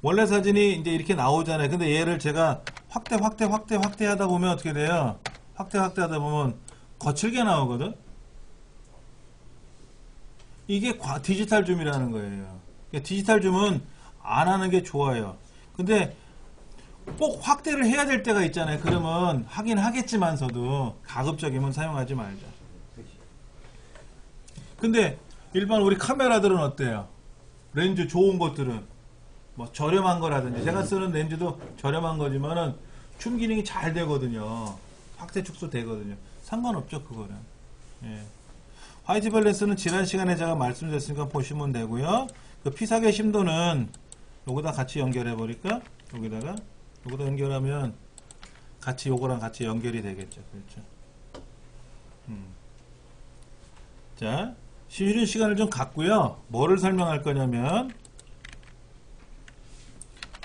원래 사진이 이제 이렇게 나오잖아요. 근데 얘를 제가 확대 하다 보면 어떻게 돼요? 확대 하다 보면 거칠게 나오거든? 이게 디지털 줌이라는 거예요. 그러니까 디지털 줌은 안 하는 게 좋아요. 근데 꼭 확대를 해야 될 때가 있잖아요. 그러면 하긴 하겠지만서도 가급적이면 사용하지 말자. 근데 일반 우리 카메라들은 어때요? 렌즈 좋은 것들은 뭐 저렴한 거라든지 제가 쓰는 렌즈도 저렴한 거지만은 줌 기능이 잘 되거든요. 확대 축소 되거든요. 상관없죠 그거는. 예. 화이트 밸런스는 지난 시간에 제가 말씀드렸으니까 보시면 되고요. 그 피사계 심도는 요거다 같이 연결해 버릴까? 여기다가 요거다 연결하면 같이 요거랑 같이 연결이 되겠죠. 그렇죠? 자, 쉬는 시간을 좀 갖고요. 뭐를 설명할 거냐면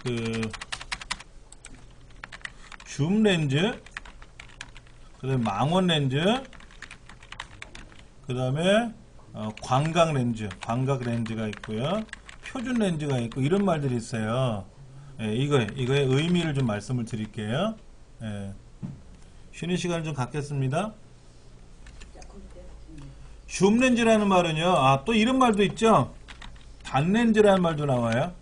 그 줌 렌즈, 그 다음에 망원 렌즈, 그 다음에 광각 렌즈가 있고요. 표준 렌즈가 있고 이런 말들이 있어요. 예, 이거의 의미를 좀 말씀을 드릴게요. 예. 쉬는 시간을 좀 갖겠습니다. 줌 렌즈라는 말은요. 또 이런 말도 있죠. 단 렌즈라는 말도 나와요.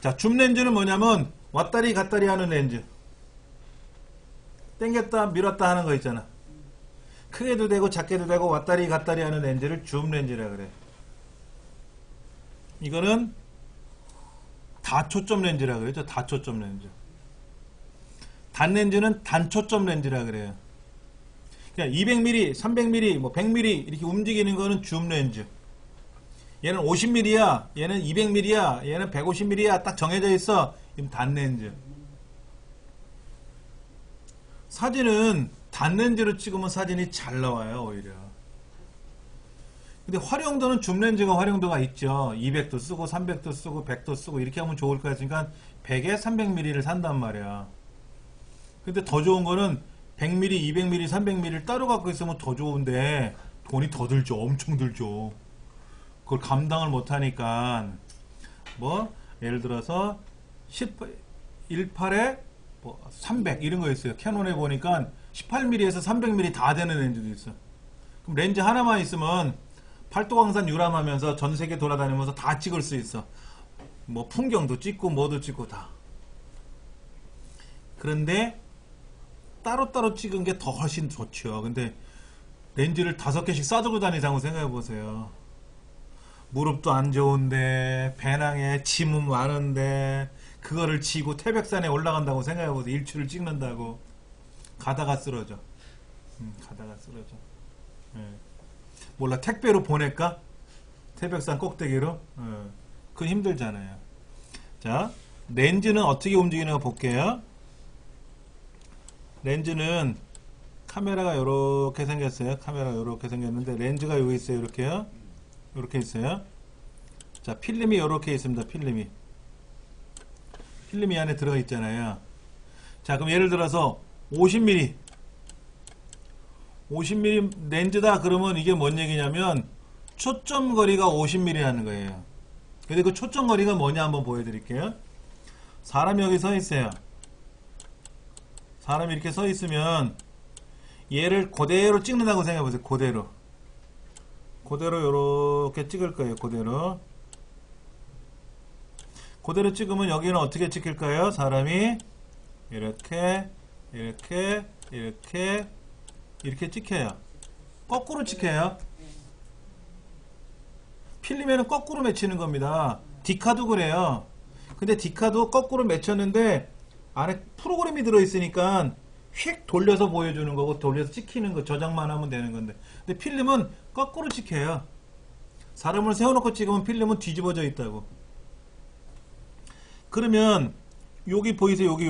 자, 줌 렌즈는 뭐냐면 왔다리 갔다리 하는 렌즈. 당겼다 밀었다 하는 거 있잖아. 크게도 되고 작게도 되고 왔다리 갔다리 하는 렌즈를 줌 렌즈라 그래. 이거는 다초점 렌즈라 그러죠. 다초점 렌즈. 단 렌즈는 단초점 렌즈라 그래요. 그냥 200mm, 300mm, 뭐 100mm 이렇게 움직이는 거는 줌 렌즈. 얘는 50mm야, 얘는 200mm야, 얘는 150mm야 딱 정해져 있어. 이건 단 렌즈. 사진은 단 렌즈로 찍으면 사진이 잘 나와요, 오히려. 근데 활용도는 줌 렌즈가 활용도가 있죠. 200도 쓰고 300도 쓰고 100도 쓰고 이렇게 하면 좋을 것 같으니까 100에 300mm를 산단 말이야. 근데 더 좋은 거는 100mm, 200mm, 300mm를 따로 갖고 있으면 더 좋은데 돈이 더 들죠. 엄청 들죠. 그걸 감당을 못하니까 뭐 예를 들어서 18에 뭐 300 이런 거 있어요. 캐논에 보니까 18mm에서 300mm 다 되는 렌즈도 있어. 그럼 렌즈 하나만 있으면 팔도광산 유람하면서 전 세계 돌아다니면서 다 찍을 수 있어. 뭐 풍경도 찍고 뭐도 찍고 다. 그런데 따로따로 찍은 게 더 훨씬 좋죠. 근데 렌즈를 5개씩 싸들고 다니자고 생각해 보세요. 무릎도 안 좋은데 배낭에 짐은 많은데 그거를 지고 태백산에 올라간다고 생각해보세요. 일출을 찍는다고. 가다가 쓰러져. 가다가 쓰러져. 예. 몰라, 택배로 보낼까? 태백산 꼭대기로? 그건 힘들잖아요. 자, 렌즈는 어떻게 움직이는가 볼게요. 렌즈는 카메라가 이렇게 생겼어요. 카메라가 이렇게 생겼는데 렌즈가 여기 있어요. 이렇게요. 이렇게 있어요. 자, 필름이 이렇게 있습니다. 필름이 안에 들어가 있잖아요. 자, 그럼 예를 들어서 50mm 렌즈다 그러면 이게 뭔 얘기냐면 초점 거리가 50mm라는 거예요. 근데 그 초점 거리가 뭐냐 한번 보여드릴게요. 사람이 여기 서 있어요. 사람이 이렇게 서 있으면 얘를 그대로 찍는다고 생각해보세요. 그대로 이렇게 찍을 거예요. 그대로 찍으면 여기는 어떻게 찍힐까요? 사람이 이렇게 찍혀요. 거꾸로 찍혀요. 필름에는 거꾸로 맺히는 겁니다. 디카도 그래요. 근데 디카도 거꾸로 맺혔는데 안에 프로그램이 들어있으니까 휙 돌려서 보여주는 거고 돌려서 찍히는 거 저장만 하면 되는 건데, 근데 필름은 거꾸로 찍혀요. 사람을 세워놓고 찍으면 필름은 뒤집어져 있다고. 그러면 여기 보이세요? 여기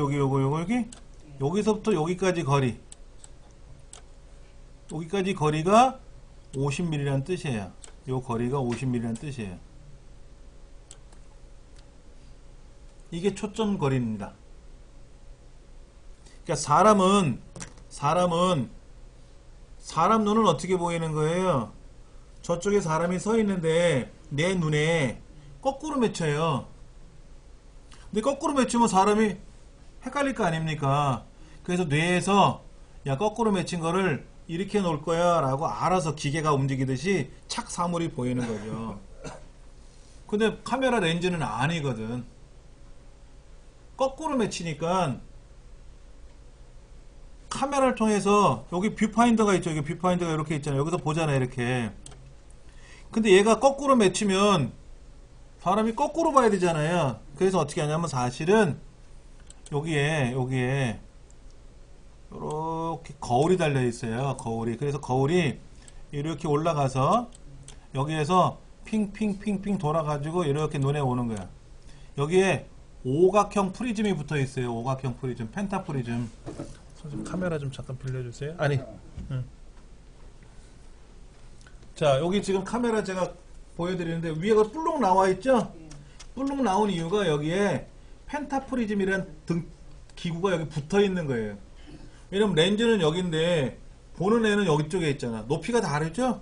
여기서부터 여기까지 거리가 50mm라는 뜻이에요. 요 거리가 50mm라는 뜻이에요. 이게 초점 거리입니다. 그러니까 사람 눈은 어떻게 보이는 거예요? 저쪽에 사람이 서 있는데 내 눈에 거꾸로 맺혀요. 근데 거꾸로 맺히면 사람이 헷갈릴 거 아닙니까? 그래서 뇌에서 야, 거꾸로 맺힌 거를 이렇게 놓을 거야 라고 알아서 기계가 움직이듯이 착 사물이 보이는 거죠. 근데 카메라 렌즈는 아니거든. 거꾸로 맺히니까 카메라를 통해서 여기 뷰파인더가 있죠. 여기 뷰파인더가 이렇게 있잖아요. 여기서 보잖아요. 이렇게. 근데 얘가 거꾸로 맺히면 사람이 거꾸로 봐야 되잖아요. 그래서 어떻게 하냐면 사실은 여기에 이렇게 거울이 달려 있어요. 그래서 거울이 이렇게 올라가서 여기에서 핑핑핑핑 돌아가지고 이렇게 눈에 오는 거야. 여기에 오각형 프리즘이 붙어 있어요. 오각형 프리즘, 펜타 프리즘. 선생님 카메라 좀 잠깐 빌려주세요. 아니. 자, 여기 지금 카메라 제가 보여드리는데 위에가 뿔룩 나와 있죠? 뿔룩 나온 이유가 여기에 펜타 프리즘이라는 기구가 여기 붙어 있는 거예요. 왜냐면 렌즈는 여기인데 보는 애는 여기 쪽에 있잖아. 높이가 다르죠?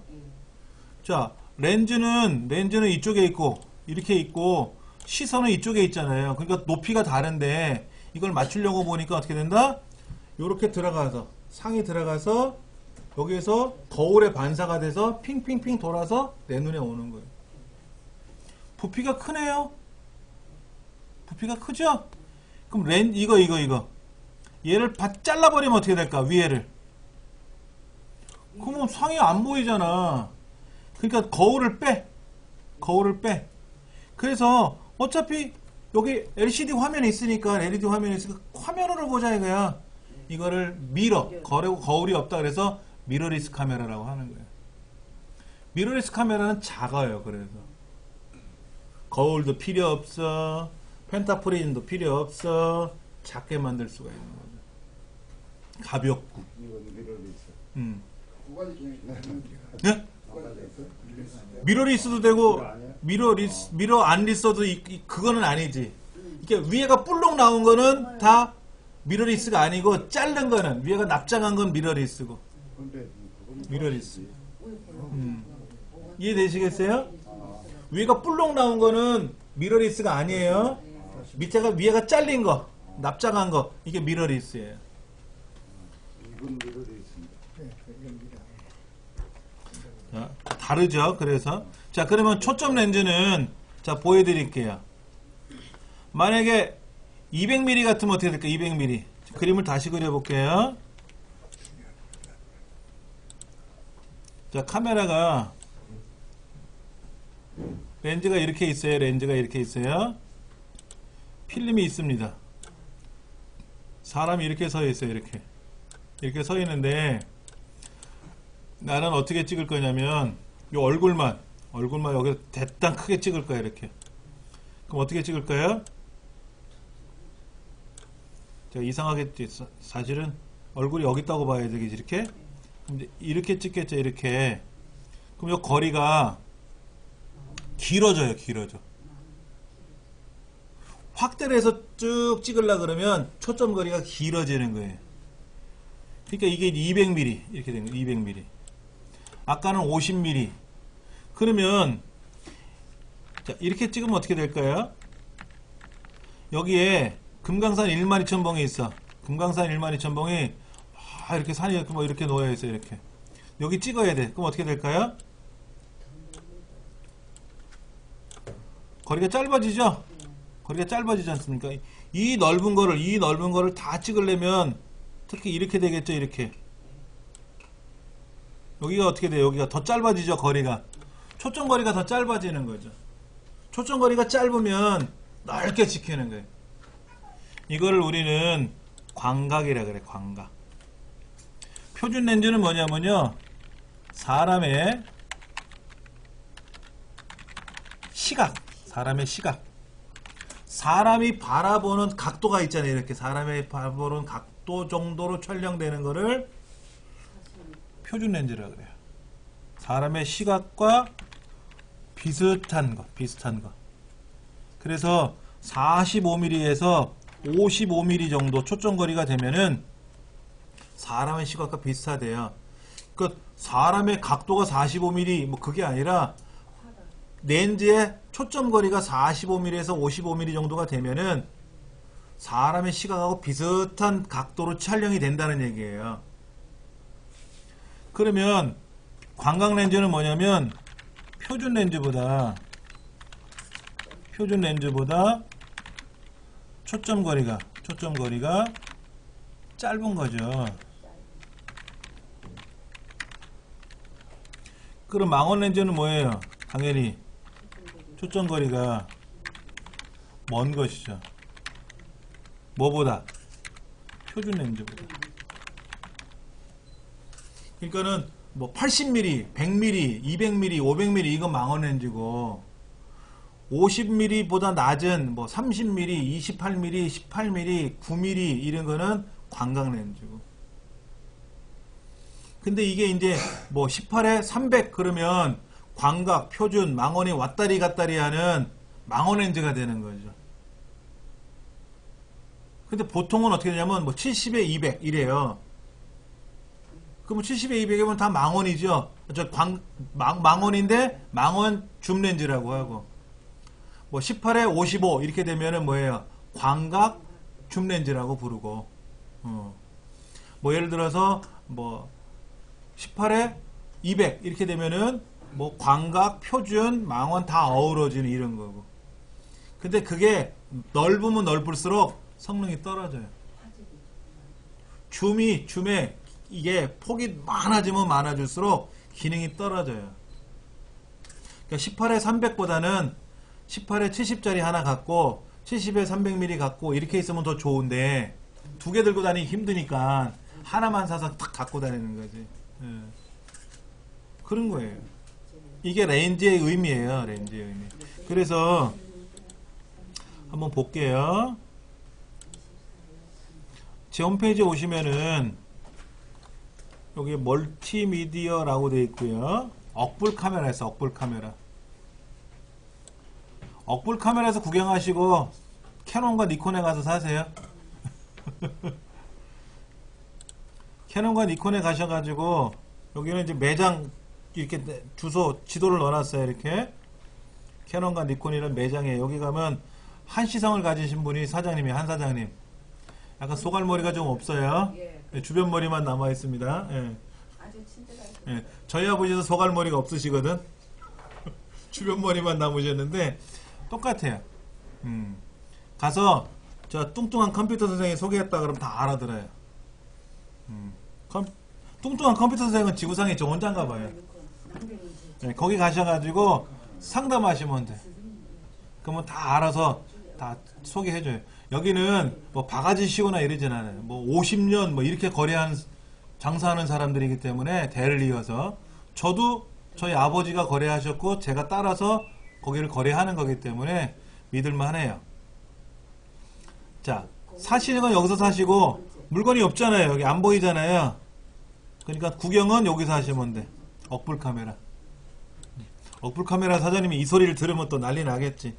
자, 렌즈는 이쪽에 있고 이렇게 있고 시선은 이쪽에 있잖아요. 그러니까 높이가 다른데 이걸 맞추려고 보니까 어떻게 된다? 요렇게 들어가서 상이 들어가서 여기에서 거울에 반사가 돼서 핑핑핑 돌아서 내 눈에 오는 거예요. 부피가 크네요. 부피가 크죠? 그럼 이거 얘를 잘라버리면 어떻게 될까? 위에를. 그러면 상이 안 보이잖아. 그러니까 거울을 빼. 그래서 어차피 여기 LCD 화면이 있으니까 화면으로 보자 이거야. 이거를 거울이 없다 그래서 미러리스 카메라라고 하는 거예요. 미러리스 카메라는 작아요. 그래서 거울도 필요 없어. 펜타프리즘도 필요 없어. 작게 만들 수가 있는 거죠. 가볍고. 이건 미러리스. 네? 미러리스도 되고 미러 안 리스도 그거는 아니지. 이게 위에가 뿔룩 나온 거는 다 미러리스가 아니고 자른 거는 위에가 납작한 건 미러리스고. 미러리스. 이해되시겠어요? 위에가 뿔룩 나온 거는 미러리스가 아니에요. 위에가 잘린 거, 납작한 거, 이게 미러리스예요. 이건 미러리스입니다. 자, 다르죠. 그래서 자, 그러면 초점 렌즈는 자 보여드릴게요. 만약에 200mm 같으면 어떻게 될까? 200mm. 그림을 다시 그려볼게요. 자, 카메라가 렌즈가 이렇게 있어요. 렌즈가 이렇게 있어요. 필름이 있습니다. 사람이 이렇게 서 있어요. 이렇게 서 있는데 나는 어떻게 찍을 거냐면 이 얼굴만 여기 대땅 크게 찍을 거야. 이렇게. 그럼 어떻게 찍을까요? 제가 이상하게 사실은 얼굴이 여기 있다고 봐야 되겠지. 이렇게 찍겠죠. 이렇게. 그럼 이 거리가 길어져. 확대를 해서 쭉 찍으려 그러면 초점 거리가 길어지는 거예요. 그러니까 이게 200mm 이렇게 된 거예요. 200mm. 아까는 50mm. 그러면 자, 이렇게 찍으면 어떻게 될까요? 여기에 금강산 12,000봉이 있어. 금강산 12,000봉이 이렇게 산이 뭐 이렇게 놓여 있어요. 이렇게. 여기 찍어야 돼. 그럼 어떻게 될까요? 거리가 짧아지죠? 거리가 짧아지지 않습니까? 이 넓은 거를 다 찍으려면 특히 이렇게 되겠죠, 이렇게. 여기가 어떻게 돼요? 여기가 더 짧아지죠, 거리가. 초점 거리가 더 짧아지는 거죠. 초점 거리가 짧으면 넓게 찍히는 거예요. 이거를 우리는 광각이라 그래, 광각. 표준 렌즈는 뭐냐면요, 사람의 시각. 사람이 바라보는 각도가 있잖아요. 이렇게 사람이 바라보는 각도 정도로 촬영되는 거를 표준 렌즈라 그래요. 사람의 시각과 비슷한 거. 그래서 45mm에서 55mm 정도 초점거리가 되면은 사람의 시각과 비슷하대요. 그러니까 사람의 각도가 45mm 뭐 그게 아니라 렌즈의 초점거리가 45mm에서 55mm 정도가 되면은 사람의 시각하고 비슷한 각도로 촬영이 된다는 얘기예요. 그러면 광각 렌즈는 뭐냐면 표준 렌즈보다 초점거리가 짧은 거죠. 그럼 망원 렌즈는 뭐예요? 당연히 초점거리가 먼 것이죠. 뭐보다? 표준 렌즈보다. 그러니까는 뭐 80mm, 100mm, 200mm, 500mm 이건 망원 렌즈고 50mm보다 낮은 뭐 30mm, 28mm, 18mm, 9mm 이런 거는 광각 렌즈고. 근데 이게 이제 뭐 18에 300 그러면 광각, 표준, 망원이 왔다리 갔다리 하는 망원 렌즈가 되는 거죠. 근데 보통은 어떻게 되냐면 뭐 70에 200 이래요. 그럼 70에 200이면 다 망원이죠. 망원인데 망원 줌 렌즈라고 하고 뭐 18에 55 이렇게 되면은 뭐예요? 광각 줌 렌즈라고 부르고 뭐 예를 들어서 뭐 18에 200 이렇게 되면은 뭐 광각, 표준, 망원 다 어우러지는 이런 거고. 근데 그게 넓으면 넓을수록 성능이 떨어져요. 줌에 이게 폭이 많아지면 많아질수록 기능이 떨어져요. 그러니까 18에 300보다는 18에 70짜리 하나 갖고 70에 300mm 갖고 이렇게 있으면 더 좋은데 두 개 들고 다니기 힘드니까 하나만 사서 탁 갖고 다니는 거지. 예. 그런 거예요. 이게 렌즈의 의미예요. 렌즈의 의미. 그래서 한번 볼게요. 제 홈페이지에 오시면은 여기 멀티미디어라고 되어 있고요. 억불 카메라 있어. 억불 카메라. 억불 카메라에서 구경하시고 캐논과 니콘에 가서 사세요. 캐논과 니콘에 가셔가지고 여기는 이제 매장 이렇게 주소 지도를 넣어놨어요. 이렇게 캐논과 니콘이라는 매장에 여기 가면 한시성을 가지신 분이 사장님이 한 사장님. 약간 소갈머리가 좀 없어요. 네, 주변 머리만 남아 있습니다. 예. 예, 저희 아버지도 소갈머리가 없으시거든. 주변 머리만 남으셨는데 똑같아요. 가서 저 뚱뚱한 컴퓨터 선생이 소개했다 그러면 다 알아들어요. 뚱뚱한 컴퓨터 선생은 지구상에 저 혼자인가 봐요. 네, 거기 가셔가지고 상담하시면 돼. 그러면 다 알아서 다 소개해줘요. 여기는 뭐 바가지 씌우나 이러진 않아요. 뭐 50년 뭐 이렇게 거래한 장사하는 사람들이기 때문에 대를 이어서 저도 저희 아버지가 거래하셨고 제가 따라서 거기를 거래하는 거기 때문에 믿을만해요. 자, 사시는 건 여기서 사시고 물건이 없잖아요. 여기 안 보이잖아요. 그러니까 구경은 여기서 하시면 돼. 억불 카메라. 억불 카메라 사장님이 이 소리를 들으면 또 난리 나겠지.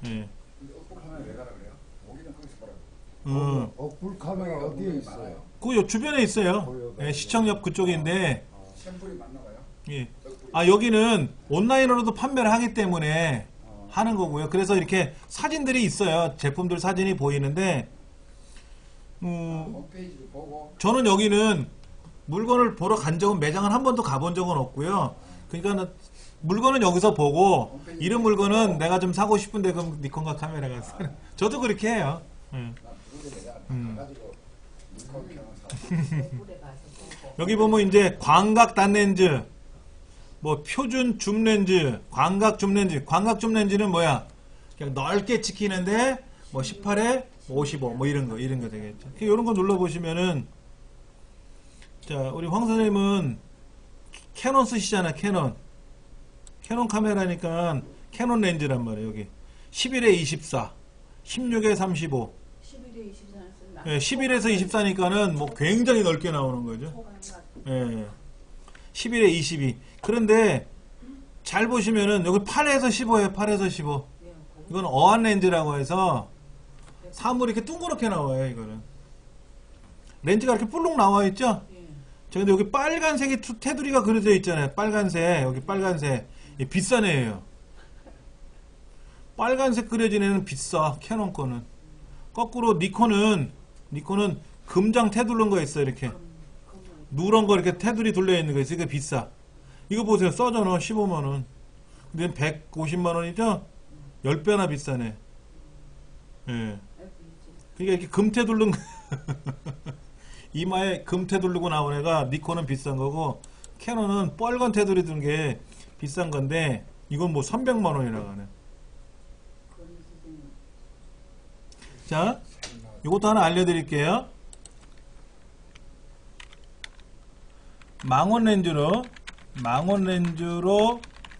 예. 억불카메라 왜 가라 그래요? 거기는 거기서 보라고. 뭐, 억불 카메라 어디에 있어요? 그 요 주변에 있어요. 예, 시청역 그쪽인데. 샘플이 맞나 봐요? 예. 아, 여기는 온라인으로도 판매를 하기 때문에 하는 거고요. 그래서 이렇게 사진들이 있어요. 제품들 사진이 보이는데, 홈페이지를 보고 저는 여기는 물건을 보러 간 적은 매장은 한 번도 가본 적은 없고요. 그러니까 물건은 여기서 보고 이런 물건은 내가 좀 사고 싶은데 그럼 니콘과 카메라가 사는. 저도 그렇게 해요. 예. 그게 내가 가가지고 물컵 켜놓은 억불에 가서 보고. 여기 보면 이제 광각 단렌즈, 뭐 표준 줌 렌즈, 광각 줌 렌즈. 광각 줌 렌즈는 뭐야? 그냥 넓게 찍히는데 뭐 18에 55 뭐 이런 거 되겠죠. 이런 거 눌러 보시면은, 자, 우리 황 선생님은 캐논 쓰시잖아. 캐논 카메라니까 캐논 렌즈란 말이에요. 여기 11에 24, 16에 35. 11에 24는 예, 11에서 24니까는 뭐 굉장히 넓게 나오는 거죠. 예. 11에 22. 그런데 잘 보시면은 여기 8에서 15에요. 8에서 15. 이건 어안 렌즈라고 해서 사물이 이렇게 둥그렇게 나와요. 이거는 렌즈가 이렇게 볼록 나와 있죠. 자, 근데 여기 빨간색이 테두리가 그려져 있잖아요. 빨간색, 여기 빨간색. 이 비싼 애예요. 빨간색 그려진 애는 비싸. 캐논 거는. 거꾸로 니콘은 금장 테두른 거 있어요. 이렇게 누런 거 이렇게 테두리 둘려 있는 거 있어요. 이게 비싸. 이거 보세요. 써잖아. 15만원. 근데 150만원이죠? 10배나 비싸네. 예. 그러니까 이렇게 금테 두른 거 이마에 금테 두르고 나온 애가 니콘은 비싼 거고 캐논은 빨간 테두리 둔 게 비싼 건데 이건 뭐 300만원이 나가네. 자, 이것도 하나 알려드릴게요. 망원 렌즈로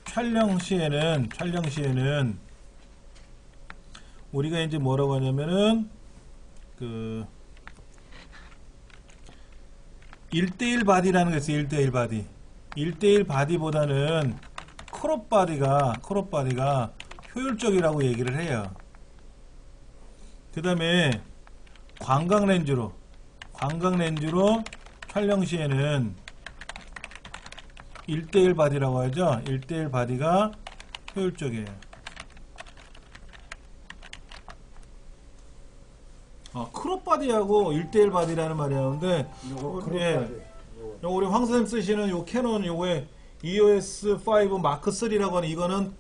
촬영 시에는 우리가 이제 뭐라고 하냐면은 그 1대1 바디라는 게 있어요. 1대1 바디. 1대1 바디보다는 크롭 바디가 효율적이라고 얘기를 해요. 그 다음에 광각 렌즈로 촬영 시에는 1대1 바디라고 하죠. 1대1 바디가 효율적이에요. 크롭 바디하고 1대1 바디라는 말이 나오는데, 요거 우리 황 선생님 쓰시는 요 캐논 요거에 EOS5 마크 3라고 하는 이거는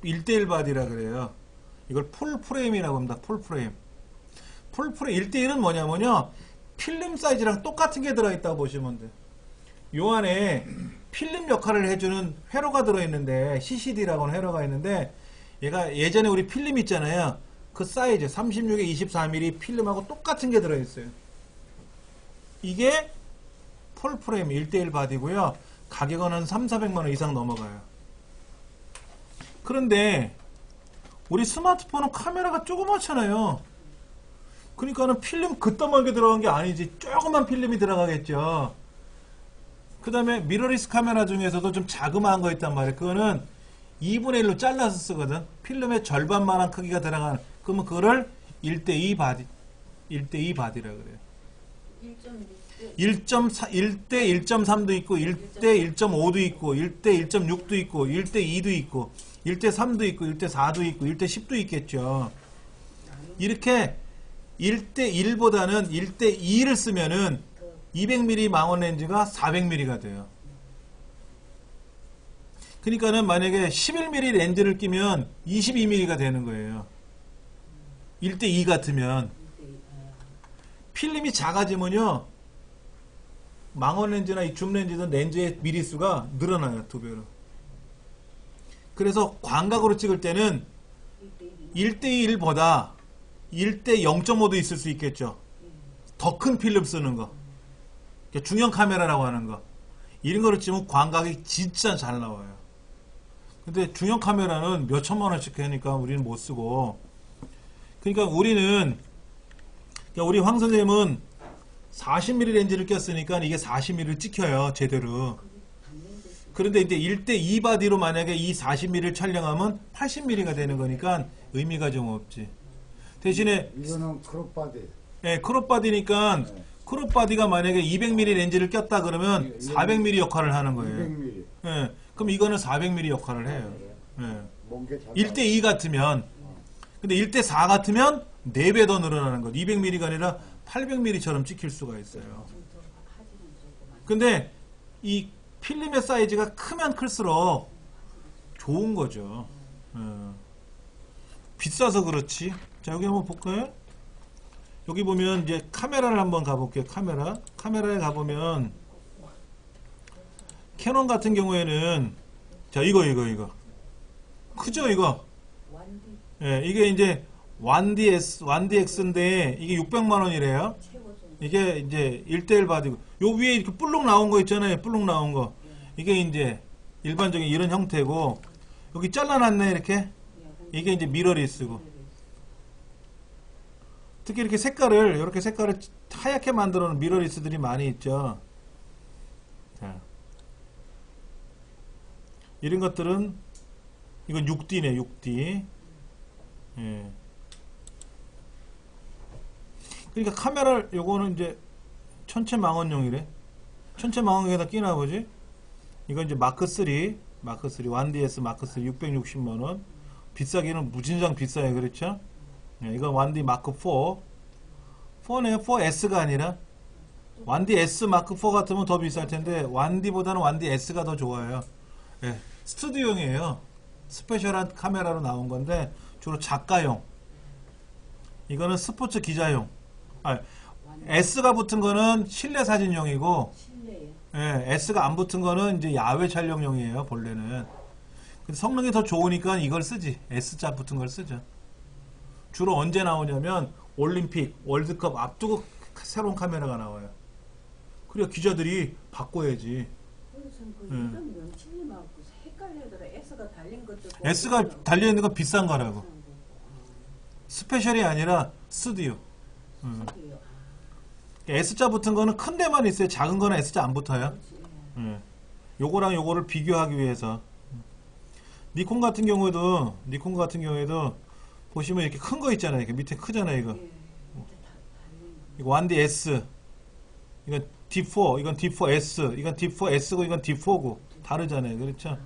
1대1 바디라 그래요. 이걸 풀 프레임이라고 합니다. 풀 프레임 1대1은 뭐냐면요, 필름 사이즈랑 똑같은 게 들어있다고 보시면 돼요. 요 안에 필름 역할을 해주는 회로가 들어있는데, CCD라고 하는 회로가 있는데, 얘가 예전에 우리 필름 있잖아요. 그 사이즈 36에 24mm 필름하고 똑같은 게 들어있어요. 이게 풀프레임 1대1 바디고요. 가격은 한 3,400만원 이상 넘어가요. 그런데 우리 스마트폰은 카메라가 조그맣잖아요. 그러니까는 필름 그따만게 들어간 게 아니지. 조그만 필름이 들어가겠죠. 그 다음에 미러리스 카메라 중에서도 좀 자그마한 거 있단 말이에요. 그거는 2분의 1로 잘라서 쓰거든. 필름의 절반만한 크기가 들어가는. 그러면 그거를 1대2 바디라 그래요. 1대 1.3도 있고 1대 1.5도 있고 1대 1.6도 있고 1대 2도 있고 1대 3도 있고 1대 4도 있고 1대 10도 있겠죠. 이렇게 1대 1보다는 1대 2를 쓰면은 200mm 망원 렌즈가 400mm가 돼요. 그러니까는 만약에 11mm 렌즈를 끼면 22mm가 되는 거예요. 1대 2 같으면. 필름이 작아지면요, 망원 렌즈나 이 줌 렌즈든 렌즈의 미리수가 늘어나요. 2배로. 그래서 광각으로 찍을 때는 1대1보다 1대 0.5도 있을 수 있겠죠. 더 큰 필름 쓰는 거. 그러니까 중형 카메라라고 하는 거. 이런 거를 찍으면 광각이 진짜 잘 나와요. 근데 중형 카메라는 몇 천만 원씩 하니까 우리는 못 쓰고. 그러니까 우리는, 그러니까 우리 황 선생님은 40mm 렌즈를 꼈으니까 이게 40mm를 찍혀요, 제대로. 그런데 이제 1대2 바디로 만약에 이 40mm를 촬영하면 80mm가 되는 거니까 의미가 좀 없지. 대신에 이거는 크롭 바디. 예, 크롭 바디니까 크롭 바디가 만약에 200mm 렌즈를 꼈다 그러면 400mm 역할을 하는 거예요. 200mm. 예, 그럼 이거는 400mm 역할을 해요. 예. 먼게 잘 1대2 같으면, 근데 1대4 같으면 4배 더 늘어나는 것. 200mm가 아니라 800mm처럼 찍힐 수가 있어요. 근데 이 필름의 사이즈가 크면 클수록 좋은 거죠. 비싸서 그렇지. 자, 여기 한번 볼까요? 여기 보면 이제 카메라를 한번 가볼게요. 카메라에 가보면 캐논 같은 경우에는 자, 이거 크죠, 이거? 예, 이게 이제 1DX인데 이게 600만 원이래요. 이게 이제 1대1 바디고 요 위에 이렇게 볼록 나온 거 있잖아요. 볼록 나온 거. 이게 이제 일반적인 이런 형태고 여기 잘라놨네 이렇게. 이게 이제 미러리스고. 특히 이렇게 색깔을 하얗게 만들어 놓은 미러리스들이 많이 있죠. 자. 이런 것들은 이건 6D네, 6D. 예. 그러니까 카메라를 요거는 이제 천체망원용이래. 천체망원용에다 끼나 보지? 이건 이제 마크 3, 1DS 마크 3 660만 원. 비싸기는 무진장 비싸요, 그렇죠? 예, 이건 1D 마크 4네요. 4S가 아니라 1D S 마크 4 같으면 더 비쌀 텐데 1D보다는 1D S가 더 좋아요. 예, 스튜디오용이에요. 스페셜한 카메라로 나온 건데 주로 작가용. 이거는 스포츠 기자용. S가 붙은 거는 실내 사진용이고, 예, S가 안 붙은 거는 이제 야외 촬영용이에요, 본래는. 근데 성능이 더 좋으니까 이걸 쓰지. S자 붙은 걸 쓰죠. 주로 언제 나오냐면 올림픽, 월드컵 앞두고 새로운 카메라가 나와요. 그래야 기자들이 바꿔야지. S가 달려있는 건 비싼 거라고. 스페셜이 아니라 스튜디오. S자 붙은 거는 큰 데만 있어요. 작은 거는 S자 안 붙어요. 요거랑 요거를 비교하기 위해서. 니콘 같은 경우에도 보시면 이렇게 큰 거 있잖아요. 이렇게 밑에 크잖아요, 이거. 이거 1D S. 이건 D4, 이건 D4S, 이건 D4S고, 이건 D4고. 다르잖아요. 그렇죠?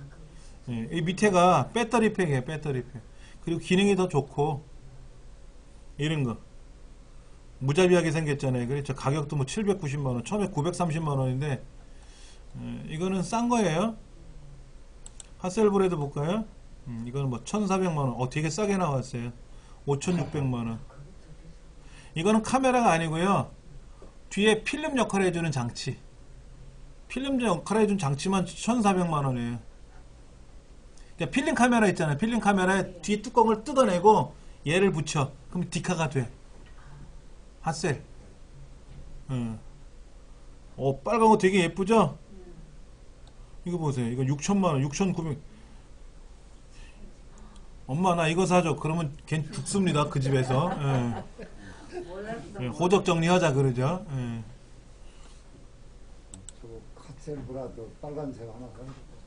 예, 이 밑에가 배터리팩이에요, 배터리팩. 그리고 기능이 더 좋고, 이런 거. 무자비하게 생겼잖아요. 그렇죠? 가격도 뭐 790만원, 처음에 930만원인데, 이거는 싼 거예요. 하셀브레드 볼까요? 이거는 뭐 1400만원. 되게 싸게 나왔어요. 5600만원. 이거는 카메라가 아니고요. 뒤에 필름 역할을 해주는 장치. 필름 역할을 해주는 장치만 1400만원이에요. 그러니까 필름 카메라 있잖아요. 필름 카메라에 뒤 뚜껑을 뜯어내고 얘를 붙여. 그럼 디카가 돼. 하셀. 빨간 거 되게 예쁘죠? 이거 보세요. 이거 6천만원, 6,900. 엄마, 나 이거 사줘. 그러면 걘 죽습니다. 그 집에서. 예, 호적 정리하자, 그러죠. 예. 저거 카셀브라도 빨간색 하나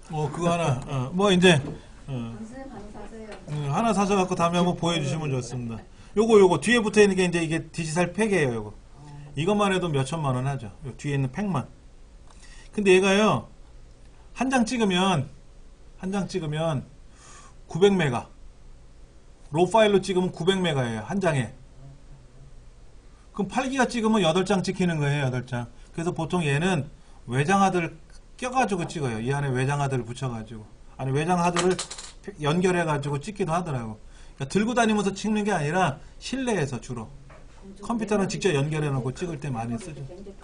사. 그거 하나. 뭐, 이제, 선생님 하나 사세요. 하나 사셔갖고 다음에 한번 보여주시면 좋습니다. 요거, 뒤에 붙어 있는 게 이제 이게 디지털 팩이에요, 요거. 이것만 해도 몇 천만 원 하죠. 요 뒤에 있는 팩만. 근데 얘가요, 한 장 찍으면 900메가. 로 파일로 찍으면 900메가예요. 한 장에. 그럼 8기가 찍으면 8장 찍히는 거예요. 8장. 그래서 보통 얘는 외장하드를 껴가지고 찍어요. 이 안에 외장하드를 붙여가지고. 아니, 외장하드를 연결해가지고 찍기도 하더라고. 그러니까 들고 다니면서 찍는 게 아니라 실내에서 주로. 컴퓨터랑 직접 연결해놓고 찍을 때 많이 쓰죠. 그러니까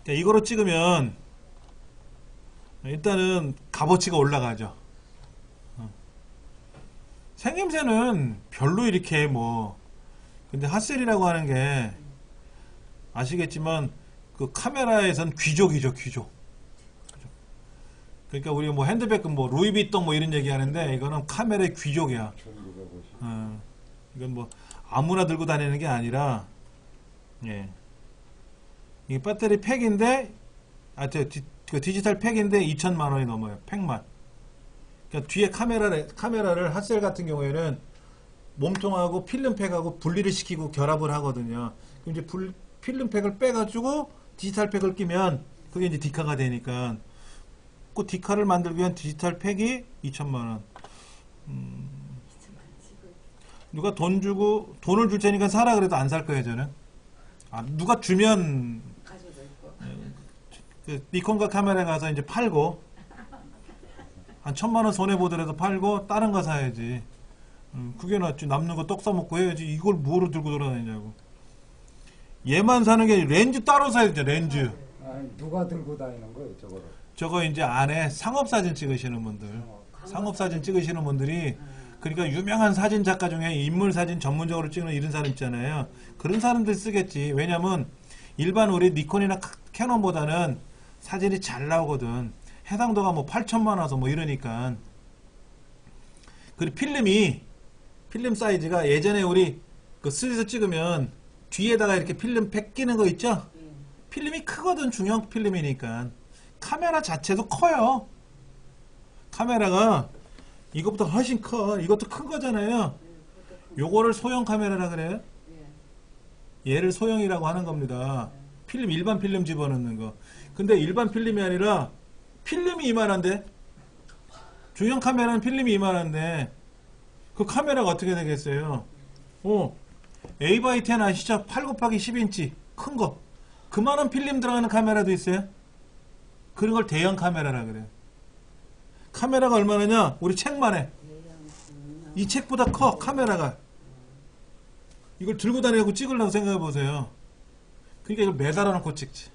이거로 찍으면 일단은 값어치가 올라가죠. 생김새는 별로 이렇게 뭐 근데 핫셀이라고 하는 게 아시겠지만 그 카메라에선 귀족이죠 귀족. 그러니까 우리가 뭐 핸드백 뭐 루이비통 뭐 이런 얘기 하는데 이거는 카메라의 귀족이야. 1950. 이건 뭐 아무나 들고 다니는 게 아니라 예. 이게 배터리 팩인데 그 디지털 팩인데 2천만 원이 넘어요. 팩만. 그러니까 뒤에 카메라를 핫셀 같은 경우에는 몸통하고 필름팩하고 분리를 시키고 결합을 하거든요. 그럼 이제 필름팩을 빼가지고 디지털 팩을 끼면 그게 이제 디카가 되니까 그 디카를 만들기 위한 디지털 팩이 2천만 원. 누가 돈을 줄 테니까 사라 그래도 안 살 거예요 저는. 누가 주면 그 니콘과 카메라 가서 이제 팔고 한 1,000만 원 손해 보더라도 팔고 다른 거 사야지. 그게 낫지. 남는 거 떡 싸먹고 해야지. 이걸 뭐로 들고 돌아다니냐고. 얘만 사는 게 아니라 렌즈 따로 사야죠. 렌즈. 아니, 누가 들고 다니는 거예요, 저거를? 저거 이제 안에 상업사진 찍으시는 분들. 상업사진 찍으시는 분들이 그러니까 유명한 사진 작가 중에 인물사진 전문적으로 찍는 이런 사람 있잖아요. 그런 사람들 쓰겠지. 왜냐면 일반 우리 니콘이나 캐논보다는 사진이 잘 나오거든. 해상도가 뭐 8천만 와서 뭐 이러니까. 그리고 필름 사이즈가 예전에 우리 그 스리에서 찍으면 뒤에다가 이렇게 필름 팩 끼는 거 있죠? 필름이 크거든. 중형 필름이니까. 카메라 자체도 커요. 카메라가 이것보다 훨씬 커. 이것도 큰 거잖아요. 요거를 소형 카메라라 그래요? 얘를 소형이라고 하는 겁니다. 일반 필름 집어넣는 거. 근데 일반 필름이 아니라 필름이 이만한데? 중형 카메라는 필름이 이만한데 그 카메라가 어떻게 되겠어요? A/10 아시죠? 8 곱하기 10인치 큰 거. 그만한 필름 들어가는 카메라도 있어요. 그런 걸 대형 카메라라 그래요. 카메라가 얼마나냐? 우리 책만 해. 이 책보다 커 카메라가. 이걸 들고 다니고 찍으려고 생각해 보세요. 그러니까 이걸 매달아 놓고 찍지.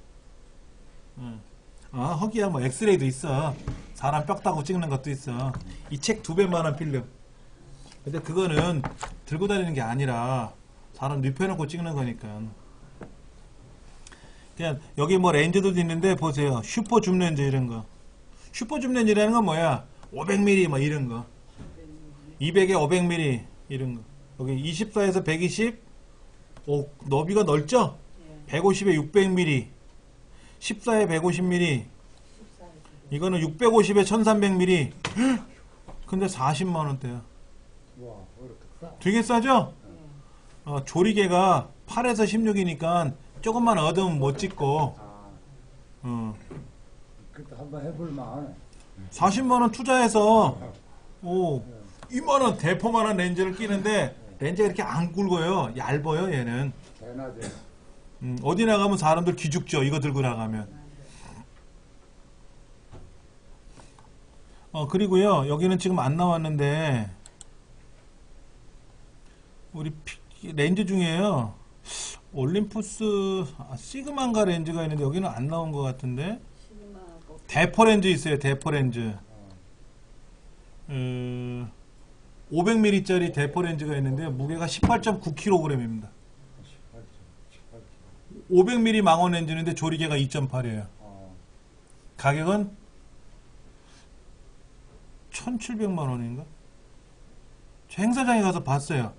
허기야 뭐 엑스레이도 있어. 사람 뼈 따고 찍는 것도 있어. 이 책 2배만한 필름. 근데 그거는 들고 다니는 게 아니라 사람 눕혀놓고 찍는 거니까. 그냥 여기 뭐 렌즈도 있는데 보세요. 슈퍼 줌 렌즈 이런 거. 슈퍼 줌 렌즈라는 건 뭐야? 500mm 뭐 이런 거. 200에 500mm 이런 거. 여기 24에서 120. 너비가 넓죠? 150에 600mm. 14에 150mm. 이거는 650에 1300mm. 근데 40만 원대야. 와, 왜 이렇게 싸? 되게 싸죠? 조리개가 8에서 16이니까 조금만 얻으면 못 찍고. 그때 한번 해볼 만하네. 40만 원 투자해서 이만한 대포만한 렌즈를 끼는데 렌즈가 이렇게 안 굵어요. 얇아요 얘는. 대낮에. 어디 나가면 사람들 기죽죠. 이거 들고 나가면. 그리고요. 여기는 지금 안 나왔는데 우리 렌즈 중에요. 올림푸스 시그마인가 렌즈가 있는데 여기는 안 나온 것 같은데. 대포 렌즈 있어요. 대포 렌즈. 500mm짜리 대포 렌즈가 있는데 무게가 18.9kg입니다. 500mm 망원 렌즈인데 조리개가 2.8이에요. 가격은 1,700만 원인가? 저 행사장에 가서 봤어요.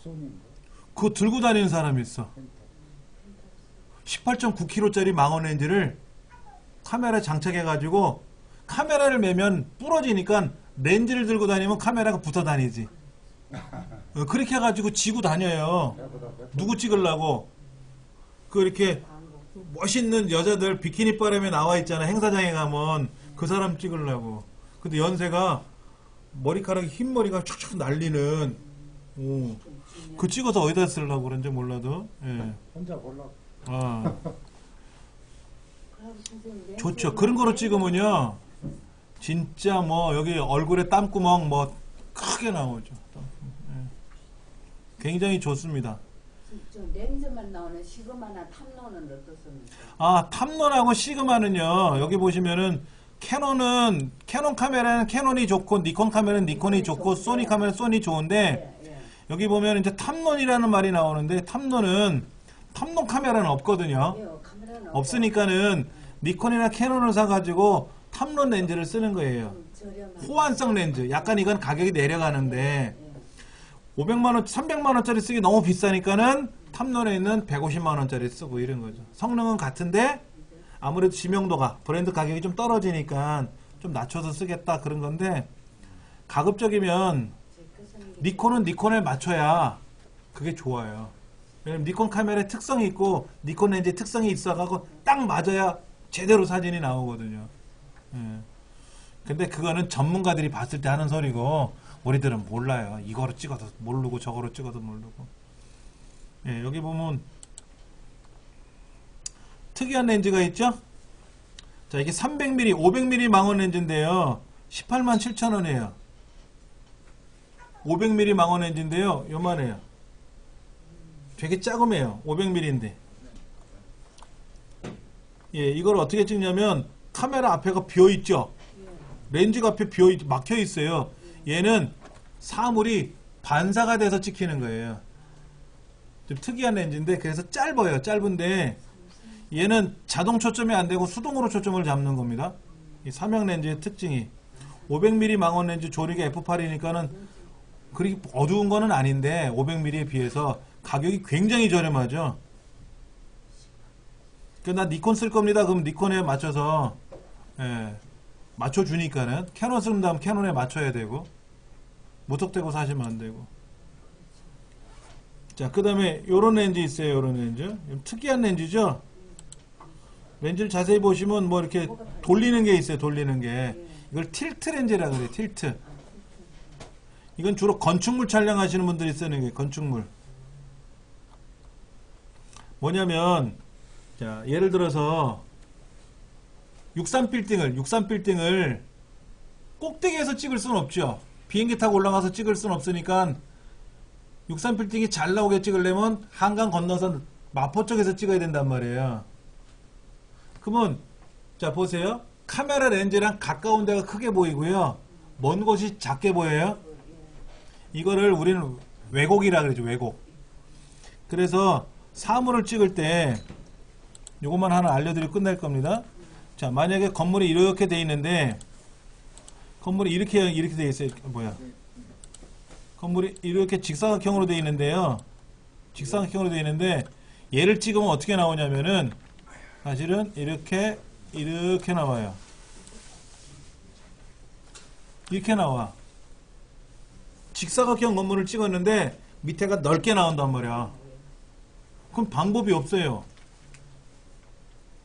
소니인가? 그거 들고 다니는 사람이 있어. 18.9kg짜리 망원 렌즈를 카메라에 장착해가지고 카메라를 매면 부러지니까 렌즈를 들고 다니면 카메라가 붙어 다니지. 그렇게 해가지고 지고 다녀요. 누구 찍으려고. 그 이렇게 멋있는 여자들 비키니 바람에 나와 있잖아. 행사장에 가면 그 사람 찍으려고. 근데 연세가 머리카락이 흰머리가 촥촥 날리는 그 찍어서 어디다 쓰려고 그런지 몰라도 예. 혼자 보려고. 좋죠. 그런 거로 찍으면요 진짜 뭐 여기 얼굴에 땀구멍 뭐 크게 나오죠. 예. 굉장히 좋습니다. 저 렌즈만 나오는 시그마나 탐노는 어떻습니까? 탐론하고 시그마는요 여기 보시면은 캐논 카메라는 캐논이 좋고 니콘 카메라는 니콘이 좋고 소니 카메라는 소니 좋은데 예, 예. 여기 보면 이제 탐론이라는 말이 나오는데 탐론 카메라는 없거든요. 카메라는 없으니까는 니콘이나 캐논을 사가지고 탐론 렌즈를 쓰는 거예요. 저렴한 호환성 렌즈. 약간 이건 가격이 내려가는데 예. 500만원, 300만원짜리 쓰기 너무 비싸니까는 탐론에 있는 150만원짜리 쓰고 이런 거죠. 성능은 같은데 아무래도 지명도가 브랜드 가격이 좀 떨어지니까 좀 낮춰서 쓰겠다 그런 건데 가급적이면 니콘은 니콘에 맞춰야 그게 좋아요. 왜냐면 니콘 카메라의 특성이 있고 니콘 렌즈의 특성이 있어가지고 딱 맞아야 제대로 사진이 나오거든요. 예. 근데 그거는 전문가들이 봤을 때 하는 소리고 우리들은 몰라요. 이거로 찍어도 모르고 저거로 찍어도 모르고. 예, 여기 보면 특이한 렌즈가 있죠? 자, 이게 300mm, 500mm 망원 렌즈인데요. 187,000원이에요. 500mm 망원 렌즈인데요. 요만해요. 되게 작음해요. 500mm인데. 예, 이걸 어떻게 찍냐면 카메라 앞에가 비어있죠? 렌즈가 앞에 막혀있어요. 얘는 사물이 반사가 돼서 찍히는 거예요. 좀 특이한 렌즈인데 그래서 짧아요. 짧은데 얘는 자동 초점이 안 되고 수동으로 초점을 잡는 겁니다. 이 삼양 렌즈의 특징이 500mm 망원 렌즈 조리개 F8이니까는 그리 어두운 거는 아닌데 500mm에 비해서 가격이 굉장히 저렴하죠. 나 니콘 쓸 겁니다. 그럼 니콘에 맞춰서 맞춰주니까는 캐논 쓴다면 캐논에 맞춰야 되고 무턱대고 사시면 안 되고. 자, 그 다음에 요런 렌즈 있어요. 요런 렌즈 특이한 렌즈죠. 렌즈를 자세히 보시면 뭐 이렇게 돌리는 게 있어요. 돌리는 게 이걸 틸트 렌즈라 그래요. 틸트. 이건 주로 건축물 촬영하시는 분들이 쓰는 게 건축물. 뭐냐면 자, 예를 들어서 63빌딩을 꼭대기에서 찍을 수는 없죠. 비행기 타고 올라가서 찍을 수는 없으니까 63빌딩이 잘 나오게 찍으려면 한강 건너서 마포 쪽에서 찍어야 된단 말이에요. 그러면 자, 보세요. 카메라 렌즈랑 가까운 데가 크게 보이고요. 먼 곳이 작게 보여요. 이거를 우리는 왜곡이라 그러죠. 왜곡. 그래서 사물을 찍을 때 요것만 하나 알려드리고 끝낼 겁니다. 자, 만약에 건물이 이렇게 돼 있는데 건물이 이렇게 돼 있어요. 건물이 이렇게 직사각형으로 돼 있는데요. 직사각형으로 돼 있는데 얘를 찍으면 어떻게 나오냐면은 사실은 이렇게 나와요. 이렇게 나와. 직사각형 건물을 찍었는데 밑에가 넓게 나온단 말이야. 그럼 방법이 없어요.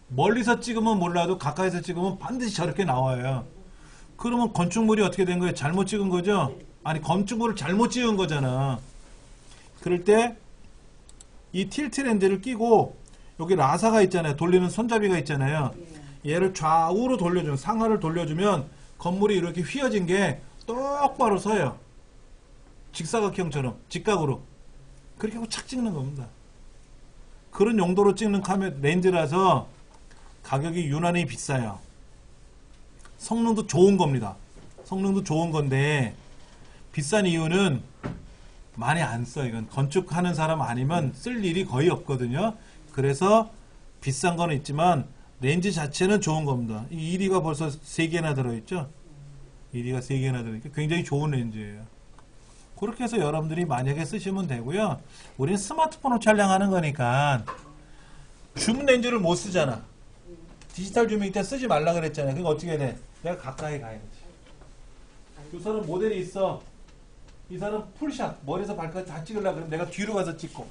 멀리서 찍으면 몰라도 가까이서 찍으면 반드시 저렇게 나와요. 그러면 건축물이 어떻게 된 거예요? 잘못 찍은 거죠? 아니, 건축물을 잘못 찍은 거잖아. 그럴 때 이 틸트 렌즈를 끼고 여기 라사가 있잖아요. 돌리는 손잡이가 있잖아요. 얘를 좌우로 돌려주면, 상하를 돌려주면 건물이 이렇게 휘어진 게 똑바로 서요. 직사각형처럼 직각으로. 그렇게 하고 착 찍는 겁니다. 그런 용도로 찍는 렌즈라서 가격이 유난히 비싸요. 성능도 좋은 겁니다. 성능도 좋은 건데 비싼 이유는 많이 안 써. 이건 건축하는 사람 아니면 쓸 일이 거의 없거든요. 그래서 비싼 건 있지만 렌즈 자체는 좋은 겁니다. 이 1위가 벌써 3개나 들어있죠. 1위가 3개나 들어있고 굉장히 좋은 렌즈예요. 그렇게 해서 여러분들이 만약에 쓰시면 되고요. 우리는 스마트폰으로 촬영하는 거니까 줌 렌즈를 못 쓰잖아. 디지털 줌밍 때 쓰지 말라 그랬잖아요. 그러니까 어떻게 돼? 내가 가까이 가야지. 이 사람 모델이 있어. 이 사람 풀샷 머리에서 발까지 다 찍으려고 그러면 내가 뒤로 가서 찍고,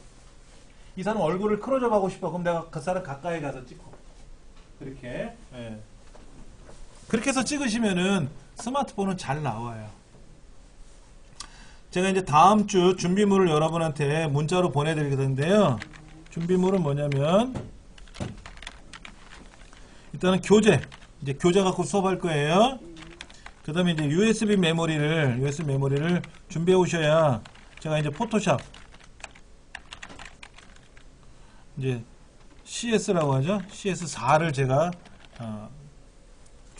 이 사람 얼굴을 클로즈업 하고 싶어. 그럼 내가 그 사람 가까이 가서 찍고. 그렇게 그렇게 해서 찍으시면은 스마트폰은 잘 나와요. 제가 이제 다음 주 준비물을 여러분한테 문자로 보내드리겠는데요. 준비물은 뭐냐면 일단은 교재, 이제 교재 갖고 수업할 거예요. 그 다음에 이제 USB 메모리를 준비해 오셔야 제가 이제 포토샵, 이제 CS라고 하죠. CS4를 제가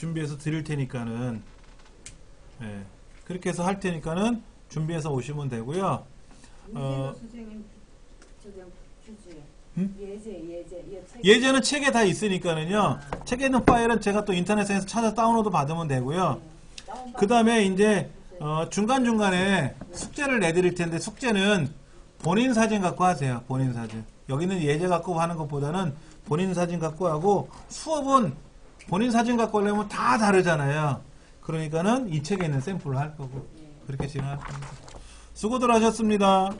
준비해서 드릴 테니까는 예, 그렇게 해서 할 테니까는 준비해서 오시면 되고요. 선생님 주제 음? 예제 예제는 책에 다 있으니까는요. 책에 있는 파일은 제가 또 인터넷에서 찾아 다운로드 받으면 되고요. 그 다음에 이제 중간중간에 숙제를 내드릴 텐데 숙제는 본인 사진 갖고 하세요. 본인 사진. 여기는 예제 갖고 하는 것보다는 본인 사진 갖고 하고 수업은 본인 사진 갖고 하려면 다 다르잖아요. 그러니까는 이 책에 있는 샘플을 할 거고 그렇게 진행할 겁니다. 수고들 하셨습니다.